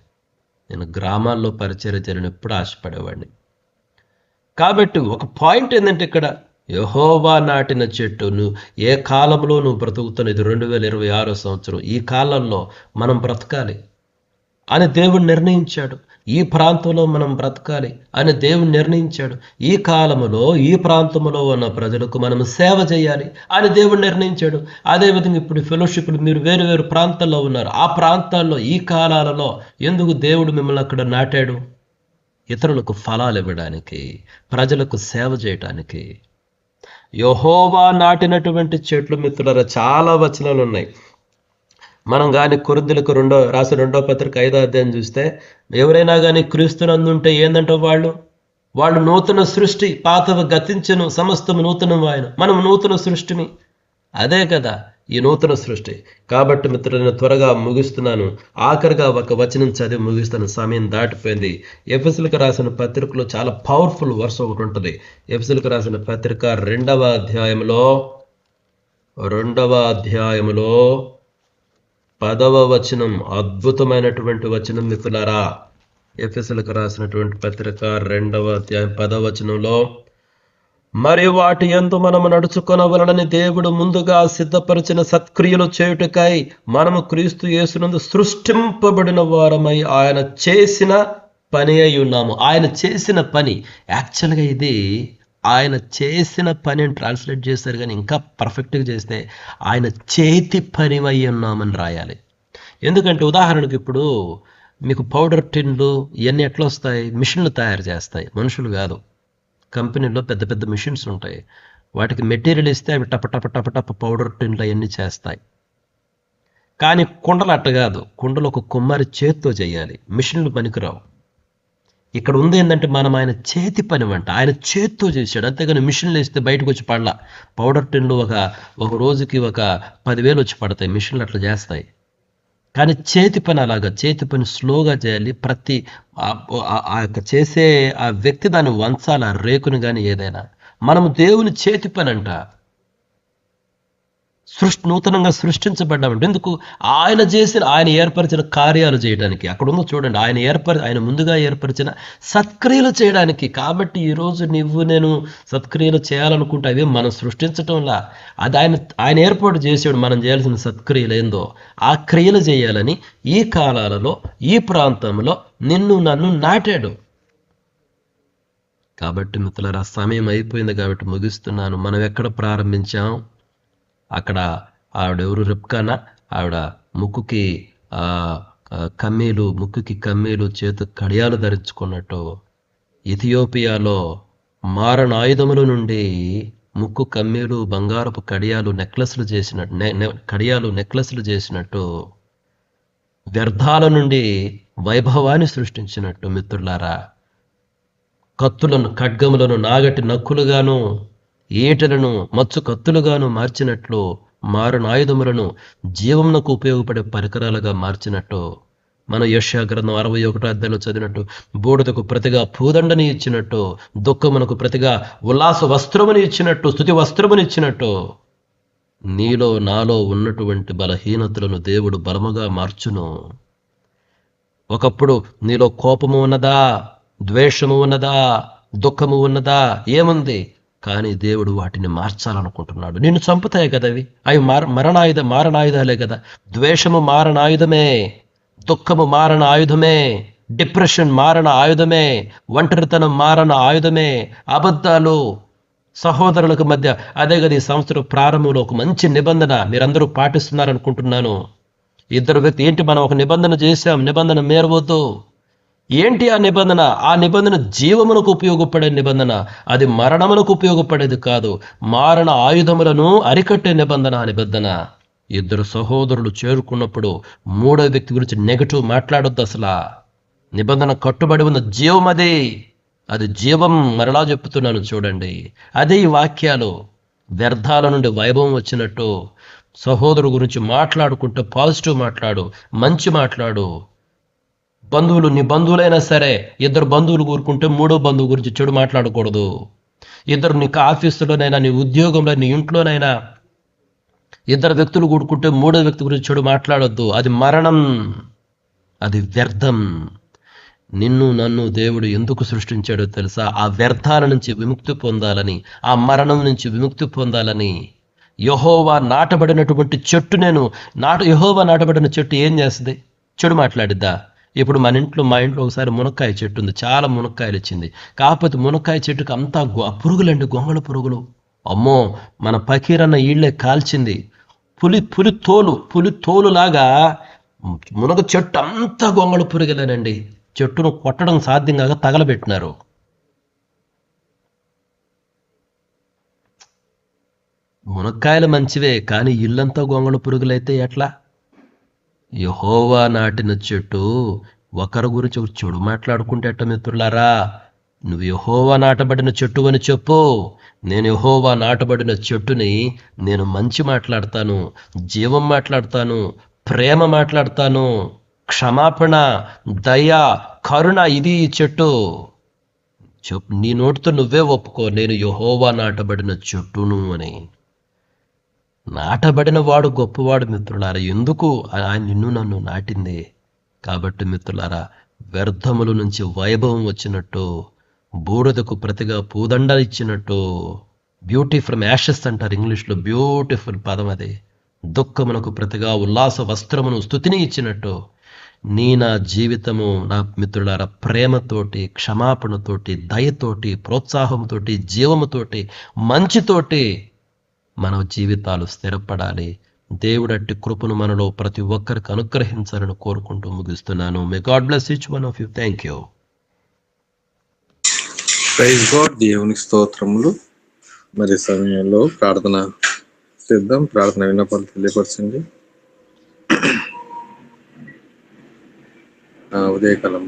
నేను గ్రామాల్లో పరిచయం చేయాలని ఎప్పుడు ఆశపడేవాడిని. కాబట్టి ఒక పాయింట్ ఏంటంటే ఇక్కడ యెహోవా నాటిన చెట్టు. నువ్వు ఏ కాలంలో నువ్వు బ్రతుకుతున్న, ఇది 2026 సంవత్సరం, ఈ కాలంలో మనం బ్రతకాలి అని దేవుడు నిర్ణయించాడు. ఈ ప్రాంతంలో మనం బ్రతకాలి అని దేవుడు నిర్ణయించాడు. ఈ కాలంలో ఈ ప్రాంతంలో ఉన్న ప్రజలకు మనం సేవ చేయాలి అని దేవుడు నిర్ణయించాడు. అదేవిధంగా ఇప్పుడు ఫెలోషిప్లు మీరు వేరు వేరు ప్రాంతాల్లో ఉన్నారు. ఆ ప్రాంతాల్లో ఈ కాలాలలో ఎందుకు దేవుడు మిమ్మల్ని అక్కడ నాటాడు? ఇతరులకు ఫలాలు ఇవ్వడానికి, ప్రజలకు సేవ చేయడానికి. యెహోవా నాటినటువంటి చెట్లు మిత్రులారా, చాలా వచనాలు ఉన్నాయి. మనం కానీ కొరింథీయులకు రాసిన 2వ పత్రిక 5వ అధ్యాయం చూస్తే, ఎవరైనా కానీ క్రీస్తునందుంటే ఏందంటే వాళ్ళు నూతన సృష్టి, పాతవి గతించను, సమస్తము నూతనం ఆయన. మనం నూతన సృష్టిని. అదే కదా ఈ నూతన సృష్టి. కాబట్టి మిత్రులు, నేను త్వరగా ముగిస్తున్నాను. ఆఖరిగా ఒక వచనం చదివి ముగిస్తాను, సమయం దాటిపోయింది. ఎఫెసీయులకు రాసిన పత్రికలో చాలా పవర్ఫుల్ వర్స్ ఒకటి ఉంటుంది. ఎఫెసీయులకు రాసిన పత్రిక 2వ అధ్యాయంలో 10వ వచనం, అద్భుతమైనటువంటి వచనం మిత్రులారా. ఎఫెసీయులకు రాసినటువంటి పత్రిక 2వ అధ్యాయం 10వ వచనంలో, మరి వాటి యందు మనము నడుచుకొనవలనని దేవుడు ముందుగా సిద్ధపరిచిన సత్క్రియలు చేయుటకై మనము క్రీస్తు యేసునందు సృష్టింపబడిన వారమై ఆయన చేసిన పని అయి ఉన్నాము. ఆయన చేసిన పని, యాక్చువల్గా ఇది ఆయన చేసిన పని అని ట్రాన్స్లేట్ చేస్తారు, కానీ ఇంకా పర్ఫెక్ట్గా చేస్తే ఆయన చేతి పని అయి ఉన్నామని రాయాలి. ఎందుకంటే ఉదాహరణకు ఇప్పుడు మీకు పౌడర్ టిన్లు ఇవన్నీ ఎట్లా వస్తాయి? మిషన్లు తయారు చేస్తాయి, మనుషులు కాదు. కంపెనీలో పెద్ద పెద్ద మిషన్స్ ఉంటాయి. వాటికి మెటీరియల్ ఇస్తే అవి టప పౌడర్ టిన్లు అవన్నీ చేస్తాయి. కానీ కుండలు అట్ట కాదు. కుండలు ఒక కుమ్మరి చేత్తో చేయాలి, మిషన్లు పనికిరావు. ఇక్కడ ఉంది ఏంటంటే మనం ఆయన చేతి పని వంట, ఆయన చేత్తో చేశాడు. అంతేగాని మిషన్లు వేస్తే బయటకు వచ్చి పడలా. పౌడర్ టిన్లు ఒక రోజుకి 10,000 వచ్చి పడతాయి, మిషన్లు అట్లా చేస్తాయి. కానీ చేతి పని అలాగా, చేతి పని స్లోగా చేయాలి. ప్రతి ఆ యొక్క చేసే ఆ వ్యక్తి దాన్ని వంచాలి, ఆ రేకుని కానీ ఏదైనా. మనము దేవుని చేతి పని అంట. నూతనంగా సృష్టించబడ్డామంటే ఎందుకు? ఆయన ఏర్పరిచిన కార్యాలు చేయడానికి. అక్కడ ఉందో చూడండి, ఆయన ముందుగా ఏర్పరిచిన సత్క్రియలు చేయడానికి. కాబట్టి ఈరోజు నేను సత్క్రియలు చేయాలనుకుంటే అవి మనం సృష్టించటంలా, అది ఆయన ఏర్పాటు చేసాడు. మనం చేయాల్సిన సత్క్రియలు ఏందో ఆ క్రియలు చేయాలని ఈ కాలాలలో ఈ ప్రాంతంలో నన్ను నాటాడు. కాబట్టి మిత్రులారా, సమయం అయిపోయింది కాబట్టి ముగిస్తున్నాను. మనం ఎక్కడ ప్రారంభించాం? అక్కడ ఆవిడెవరు? రిబ్కానా. ఆవిడ ముక్కుకి కమ్మీలు, చేతు కడియాలు ధరించుకున్నట్టు, ఇథియోపియాలో మారణాయుధముల నుండి ముక్కు కమ్మీలు, బంగారపు కడియాలు నెక్లెస్లు చేసినట్టు, వ్యర్థాల నుండి వైభవాన్ని సృష్టించినట్టు మిత్రులారా, కత్తులను, ఖడ్గములను నాగటి నక్కులుగాను, ఈటలను మచ్చు కత్తులుగాను మార్చినట్లు, మారణాయుధములను జీవమునకు ఉపయోగపడే పరికరాలుగా మార్చినట్టు, మన యెషయా గ్రంథం 61వ అధ్యాయంలో చదివినట్టు, బూడిదకు ప్రతిగా పూదండని ఇచ్చినట్టు, దుఃఖమునకు ప్రతిగా ఉల్లాస వస్త్రముని ఇచ్చినట్టు, స్తుతి వస్త్రముని ఇచ్చినట్టు, నీలో నాలో ఉన్నటువంటి బలహీనతలను దేవుడు బలముగా మార్చును. ఒకప్పుడు నీలో కోపము ఉన్నదా, ద్వేషము ఉన్నదా, దుఃఖము ఉన్నదా? ఏముంది? కానీ దేవుడు వాటిని మార్చాలనుకుంటున్నాడు. నిన్ను చంపుతాయి కదా అవి మారణాయుధాలే కదా. ద్వేషము మారణ ఆయుధమే, దుఃఖము మారణ ఆయుధమే, డిప్రెషన్ మారణ ఆయుధమే, ఒంటరితనం మారణ ఆయుధమే, అబద్ధాలు సహోదరులకు మధ్య. అదే కదా ఈ సంవత్సరం ప్రారంభంలో ఒక మంచి నిబంధన మీరందరూ పాటిస్తున్నారనుకుంటున్నాను. ఇద్దరు వ్యక్తి ఏంటి, మనం ఒక నిబంధన చేశాం, నిబంధన మేరవద్దు. ఏంటి ఆ నిబంధన? ఆ నిబంధన జీవమునకు ఉపయోగపడే నిబంధన, అది మరణమునకు ఉపయోగపడేది కాదు. మారణ ఆయుధములను అరికట్టే నిబంధన ఆ నిబంధన. ఇద్దరు సహోదరులు చేరుకున్నప్పుడు మూడో వ్యక్తి గురించి నెగటివ్ మాట్లాడొద్దు. అసలు నిబంధన కట్టుబడి ఉన్న జీవం అది జీవం. మరలా చెప్తున్నాను చూడండి, అదే ఈ వాక్యాలు. వ్యర్థాల నుండి వైభవం వచ్చినట్టు సహోదరు గురించి మాట్లాడుకుంటే పాజిటివ్ మాట్లాడు, మంచి మాట్లాడు. బంధువులు, నీ బంధువులైనా సరే, ఇద్దరు బంధువులు కూరుకుంటే మూడో బంధువు గురించి చెడు మాట్లాడకూడదు. ఇద్దరు నీకు ఆఫీసులోనైనా, నీ ఉద్యోగంలో, నీ ఇంట్లోనైనా ఇద్దరు వ్యక్తులు కూడుకుంటే మూడో వ్యక్తి గురించి చెడు మాట్లాడొద్దు. అది మరణం, అది వ్యర్థం. నిన్ను నన్ను దేవుడు ఎందుకు సృష్టించాడో తెలుసా? ఆ వ్యర్థాల నుంచి విముక్తి పొందాలని, ఆ మరణం నుంచి విముక్తి పొందాలని. యెహోవా నాటబడినటువంటి చెట్టు యెహోవా నాటబడిన చెట్టు ఏం చేస్తుంది? చెడు మాట్లాడిద్దా? ఇప్పుడు మా ఇంట్లో ఒకసారి మునక్కాయ చెట్టు ఉంది, చాలా మునక్కాయలు ఇచ్చింది. కాకపోతే మునక్కాయ చెట్టుకు అంతా పురుగులండి, గొంగళ పురుగులు. అమ్మో, మన పకీరన్న ఈళ్లే కాల్చింది. పులి తోలులాగా మునగ చెట్టు అంతా గొంగళ పురుగులేనండి. చెట్టును కొట్టడం సాధ్యం కాక తగలబెట్టినారు. మునక్కాయలు మంచివే, కానీ ఇల్లంతా గొంగళ పురుగులైతే ఎట్లా? యెహోవా నాటిన చెట్టు ఒకరి గురించి ఒకరు చెడు మాట్లాడుకుంటే ఎట్ట మిత్రులారా? నువ్వు యెహోవా నాటబడిన చెట్టు అని చెప్పు. నేను యెహోవా నాటబడిన చెట్టుని, నేను మంచి మాట్లాడతాను, జీవం మాట్లాడతాను, ప్రేమ మాట్లాడతాను, క్షమాపణ, దయ, కరుణ, ఇది ఈ చెట్టు. చెప్పు, నీ నోటితో నువ్వే ఒప్పుకో, నేను యెహోవా నాటబడిన చెట్టును అని. నాటబడిన వాడు గొప్పవాడు మిత్రులారా. ఎందుకు? ఆయన నిన్ను నన్ను నాటింది కాబట్టి మిత్రులారా. వ్యర్థముల నుంచి వైభవం వచ్చినట్టు, బూడిదకు ప్రతిగా పూదండ ఇచ్చినట్టు, బ్యూటీ ఫ్రమ్ యాషెస్ అంటారు ఇంగ్లీష్లో, బ్యూటిఫుల్ పదం అది. దుఃఖమునకు ప్రతిగా ఉల్లాస వస్త్రమును, స్తుతిని ఇచ్చినట్టు నా జీవితము నా మిత్రులారా ప్రేమతోటి, క్షమాపణతోటి, దయతోటి, ప్రోత్సాహంతోటి, జీవముతోటి, మంచితోటి మన జీవితాలు స్థిరపడాలి. దేవుడట్టి కృపను మనలో ప్రతి ఒక్కరికి అనుగ్రహించాలని కోరుకుంటూ ముగిస్తున్నాను. May God bless each one of you. Thank you. Praise God. దేవునికి స్తోత్రములు. మరి సమయంలో ప్రార్థన చేద్దాం. ప్రార్థన విన్నపాలు తెలియపరచండి. ఉదయకాలం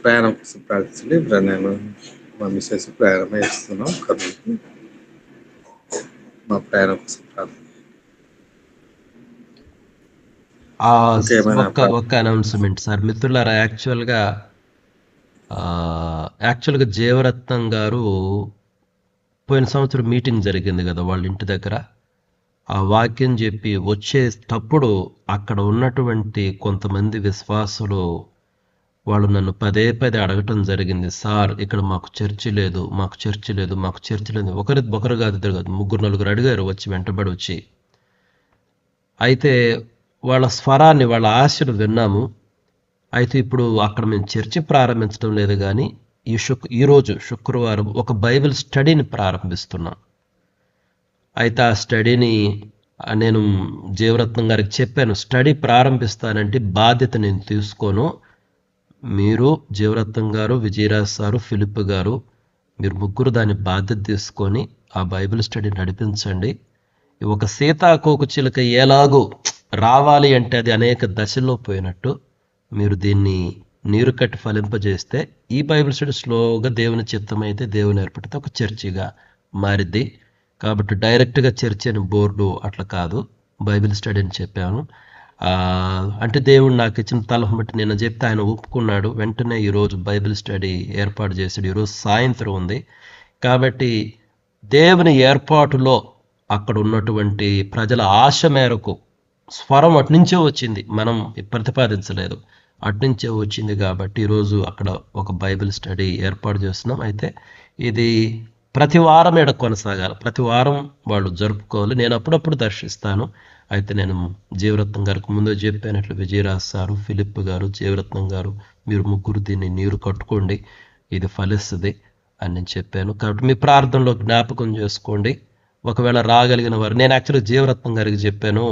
ప్రయాణం కోసం ప్రార్థించండి. నేను మా మిస్సెస్ ప్రయాణమే ఇస్తున్నాం కర్నూలుకి. మా ప్రయాణం కోసం ప్రార్థన. ఒక్క అనౌన్స్మెంట్ సార్ మిత్రులారా. యాక్చువల్గా జీవరత్నం గారు పోయిన సంవత్సరం మీటింగ్ జరిగింది కదా వాళ్ళ ఇంటి దగ్గర. ఆ వాక్యం చెప్పి వచ్చేటప్పుడు అక్కడ ఉన్నటువంటి కొంతమంది విశ్వాసులు వాళ్ళు నన్ను పదే అడగటం జరిగింది. సార్, ఇక్కడ మాకు చర్చి లేదు, మాకు చర్చి లేదు, మాకు చర్చి లేదు. ఒకరు కాదు, ఇద్దరు కాదు, 3-4 అడిగారు వచ్చి, వెంటబడి వచ్చి. అయితే వాళ్ళ స్వరాన్ని, వాళ్ళ ఆశలు విన్నాము. అయితే ఇప్పుడు అక్కడ మేము చర్చి ప్రారంభించడం లేదు, కానీ ఈరోజు శుక్రవారం ఒక బైబిల్ స్టడీని ప్రారంభిస్తున్నాం. అయితే ఆ స్టడీని నేను జీవరత్నం గారికి చెప్పాను, స్టడీ ప్రారంభిస్తానంటే బాధ్యత నేను తీసుకోను. మీరు, జీవరత్నం గారు, విజయరాజ్ సారు, ఫిలిప్ గారు, మీరు ముగ్గురు దాని బాధ్యత తీసుకొని ఆ బైబిల్ స్టడీ నడిపించండి. ఒక సీతాకోక చిలుక ఎలాగో రావాలి అంటే అది అనేక దశల్లో పోయినట్టు మీరు దీన్ని నీరు కట్టి ఫలింపజేస్తే ఈ బైబిల్ స్టడీ స్లోగా దేవుని చిత్తమైతే, దేవుని ఏర్పడితే ఒక చర్చిగా మారిద్ది. కాబట్టి డైరెక్ట్గా చర్చి అని బోర్డు అట్లా కాదు, బైబిల్ స్టడీ అని చెప్పాను. అంటే దేవుడు నాకు ఇచ్చిన తలహం బట్టి నిన్న చెప్తే ఆయన ఒప్పుకున్నాడు. వెంటనే ఈరోజు బైబిల్ స్టడీ ఏర్పాటు చేశాడు. ఈరోజు సాయంత్రం ఉంది. కాబట్టి దేవుని ఏర్పాటులో అక్కడ ఉన్నటువంటి ప్రజల ఆశ మేరకు స్వరం అట్నుంచే వచ్చింది, మనం ప్రతిపాదించలేదు, అట్నుంచే వచ్చింది. కాబట్టి ఈరోజు అక్కడ ఒక బైబిల్ స్టడీ ఏర్పాటు చేస్తున్నాం. అయితే ఇది ప్రతి వారం ఇక్కడ కొనసాగాలి, ప్రతి వారం వాళ్ళు జరుపుకోవాలి. నేను అప్పుడప్పుడు దర్శిస్తాను. అయితే నేను జీవరత్నం గారికి ముందు చెప్పినట్లు విజయరాజ్ సారు, ఫిలిప్ గారు, జీవరత్నం గారు, మీరు ముగ్గురు దీన్ని నీరు కట్టుకోండి, ఇది ఫలిస్తుంది అని నేను చెప్పాను. కాబట్టి మీ ప్రార్థనలో జ్ఞాపకం చేసుకోండి. ఒకవేళ రాగలిగిన వారు, నేను యాక్చువల్గా జీవరత్నం గారికి చెప్పాను,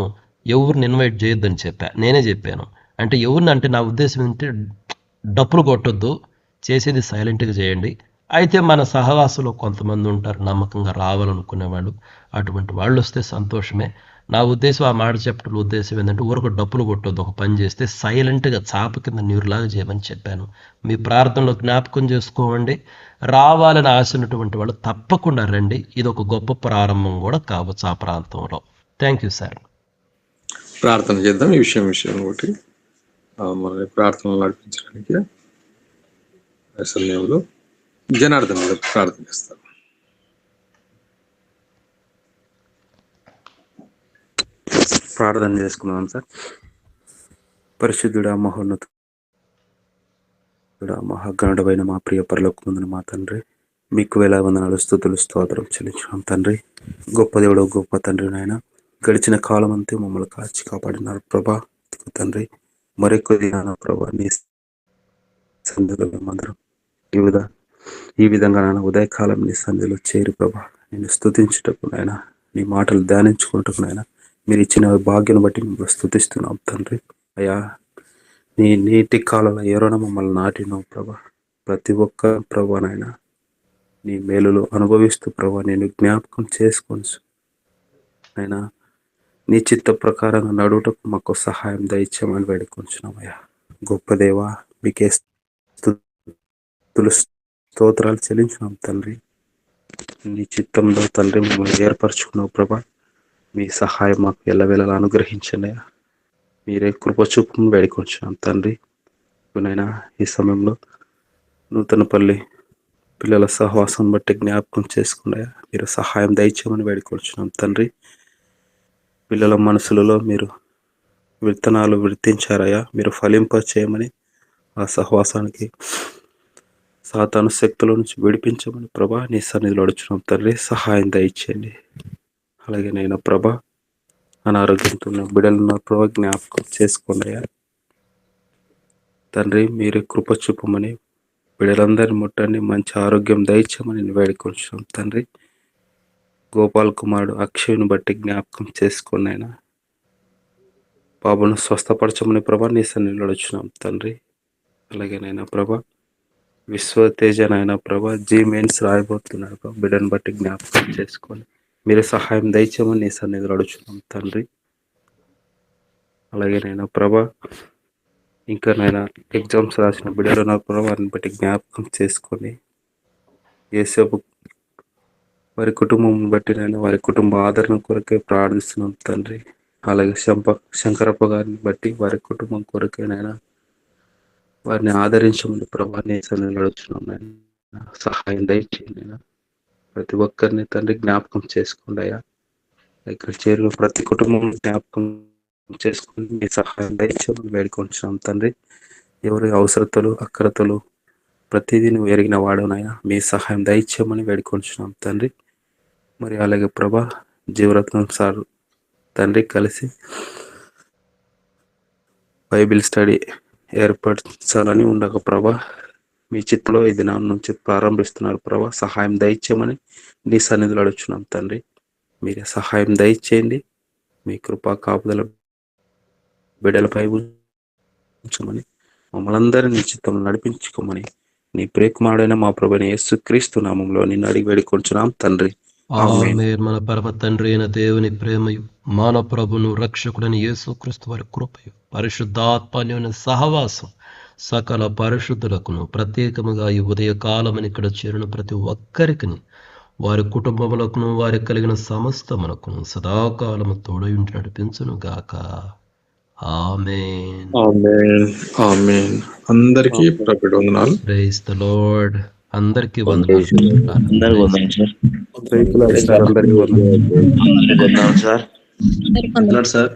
ఎవరిని ఇన్వైట్ చేయొద్దని నేనే చెప్పాను. అంటే ఎవరిని అంటే నా ఉద్దేశం ఏంటంటే డప్పులు కొట్టొద్దు, చేసేది సైలెంట్గా చేయండి. అయితే మన సహవాసులో కొంతమంది ఉంటారు నమ్మకంగా రావాలనుకునేవాళ్ళు, అటువంటి వాళ్ళు వస్తే సంతోషమే. నా ఉద్దేశం, ఆ మాట చెప్పడం ఉద్దేశం ఏంటంటే ఊరకు డప్పులు కొట్టొద్దు, ఒక పని చేస్తే సైలెంట్గా చాప కింద నీరులాగా చేయమని చెప్పాను. మీ ప్రార్థనలో జ్ఞాపకం చేసుకోండి. రావాలని ఆశ ఉన్నటువంటి వాళ్ళు తప్పకుండా రండి. ఇది ఒక గొప్ప ప్రారంభం కూడా కావచ్చు ఆ ప్రాంతంలో. Thank you sir. ప్రార్థన చేద్దాం. ఈ విషయం ఒకటి మన ప్రార్థనలు నడిపించడానికి సమయంలో జనార్దన్ గారు ప్రార్థన చేస్తారు. ప్రార్థన చేసుకున్నాం సార్. పరిశుద్ధుడా, మహోన్నతుడా, మహాగణుడమైన మా ప్రియ పరలోకమందున మా తండ్రి, మీకు వేల వందనాలు, స్తుతులు, స్తోత్రం చెల్లించున్నాం తండ్రి. గొప్ప దేవుడు, గొప్ప తండ్రి నాయన, గడిచిన కాలం అంతే మమ్మల్ని కాచి కాపాడినారు ప్రభా తండ్రి. మరొక దినాన ప్రభా నీ సన్నిధిలో మేమందరం ఈ విధంగా నాయన ఉదయకాలం నీ సన్నిధిలో చేరి ప్రభా నేను స్తుతించుటకు నాయన, నీ మాటలు ధ్యానించుకుంటకు నాయన మీరు ఇచ్చిన భాగ్యం బట్టి మిమ్మల్ని స్తుతిస్తున్నాం తండ్రి. అయ్యా, నీ నీటి కాలంలో ఎవరైనా మమ్మల్ని నాటినావు ప్రభా. ప్రతి ఒక్క ప్రభా నాయన నీ మేలులు అనుభవిస్తూ ప్రభా నేను జ్ఞాపకం చేసుకొని నాయన నీ చిత్త ప్రకారంగా నడువుటకు మాకు సహాయం దయచేయమని వేడుకొంచున్నామయ్యా. గొప్ప దేవా, మీకే స్తోత్రాలు చెల్లించున్నాం తండ్రి. నీ చిత్తంలో తండ్రి మమ్మల్ని ఏర్పరచుకున్నావు ప్రభా. మీ సహాయం మాకు ఎల్లవేళలా అనుగ్రహించండి. మీరే కృప చూపును వేడుకొంచున్నాం తండ్రి. నైనా ఈ సమయంలో నూతనపల్లి పిల్లల సహవాసం బట్టి జ్ఞాపకం చేసుకున్నాయా, మీరు సహాయం దయచేయమని వేడుకొంచున్నాం తండ్రి. పిల్లల మనసులలో మీరు విత్తనాలు విత్తించారయ్యా, మీరు ఫలింప చేయమని, ఆ సహవాసానికి సాతాను శక్తుల నుంచి విడిపించమని ప్రభా నీ సన్నిధిలో అడుగుచున్నాం తండ్రి. సహాయం దయచేయండి. అలాగే నేను ప్రభా అనారోగ్యంతో ఉన్న బిడ్డలున్న ప్రభా జ్ఞాపకం చేసుకోండియా తండ్రి. మీరు కృప చూపమని, బిడ్డలందరినీ ముట్టండి, మంచి ఆరోగ్యం దయచేయమని నేను వేడుకొంచున్నాం తండ్రి. గోపాల్ కుమారుడు అక్షయ్ను బట్టి జ్ఞాపకం చేసుకుని ఆయన బాబును స్వస్థపరచమని ప్రభా నీ సన్నిధిలో అడుగుచున్నాం తండ్రి. అలాగే నైనా ప్రభా విశ్వతేజ నైనా ప్రభా మెయిన్స్ రాయబోతున్నాడు ప్రభా, బిడ్డను బట్టి జ్ఞాపకం చేసుకొని మీరు సహాయం దయచేయమని నీ సన్నిధిలో అడుగుచున్నాం తండ్రి. అలాగే నైనా ప్రభా ఇంకా నైనా ఎగ్జామ్స్ రాసిన బిడ్డలు ఉన్న ప్రభా వారిని బట్టి జ్ఞాపకం చేసుకొని యేసేపు వారి కుటుంబం బట్టి నేను వారి కుటుంబ ఆదరణ కొరకే ప్రార్థిస్తున్నాం తండ్రి. అలాగే శంకరప్ప గారిని బట్టి వారి కుటుంబం కొరకేనైనా వారిని ఆదరించమని ప్రభాని నడుచున్నాం. సహాయం దయచేయండి. ప్రతి ఒక్కరిని తండ్రి జ్ఞాపకం చేసుకోండి అయ్యా. ఇక్కడ చేరిన ప్రతి కుటుంబం జ్ఞాపకం చేసుకుని మీ సహాయం దయచేయమని వేడుకొంటున్నాం తండ్రి. ఎవరి అవసరతలు అక్రతలు ప్రతిదీ నువ్వు ఎరిగిన వాడునైనా మీ సహాయం దయచేయమని వేడుకొంటున్నాం తండ్రి. మరి అలాగే ప్రభా జీవరత్నం సార్ తండ్రి కలిసి బైబిల్ స్టడీ ఏర్పరచాలని ఉండక ప్రభా మీ చిత్తంలో ఈ దినం నుంచి ప్రారంభిస్తున్నారు ప్రభా. సహాయం దయచేయమని నీ సన్నిధిలో అడుగుచున్నాం తండ్రి. మీరే సహాయం దయచేయండి. మీ కృపా కాపుదల బిడ్డలపై ఉంచమని మమ్మల్ని అందరినీ నీ చిత్తంలో నడిపించుకోమని నీ ప్రియకుమారుడైన మా ప్రభువైన యేసుక్రీస్తు నామములో నిన్ను అడిగి వేడుకొంచున్నాం తండ్రి. ఆమేన్. మన పరమ తండ్రి అయిన దేవుని ప్రేమయు మన ప్రభును రక్షకుడైన యేసుక్రీస్తు వారి కృపయు పరిశుద్ధాత్మన్యమైన సహవాసం సకల పరిశుద్ధులకును ప్రత్యేకముగా ఈ ఉదయకాలమని ఇక్కడ చేరిన ప్రతి ఒక్కరికి వారి కుటుంబములకును వారికి కలిగిన సమస్తమునకును సదాకాలము తోడయుండి నడిపించును గాక. ఆమేన్. ఆమేన్. ఆమేన్. అందరికీ ప్రభువు వందనాలు. Praise the Lord. అందరికీ వందనాలు సార్.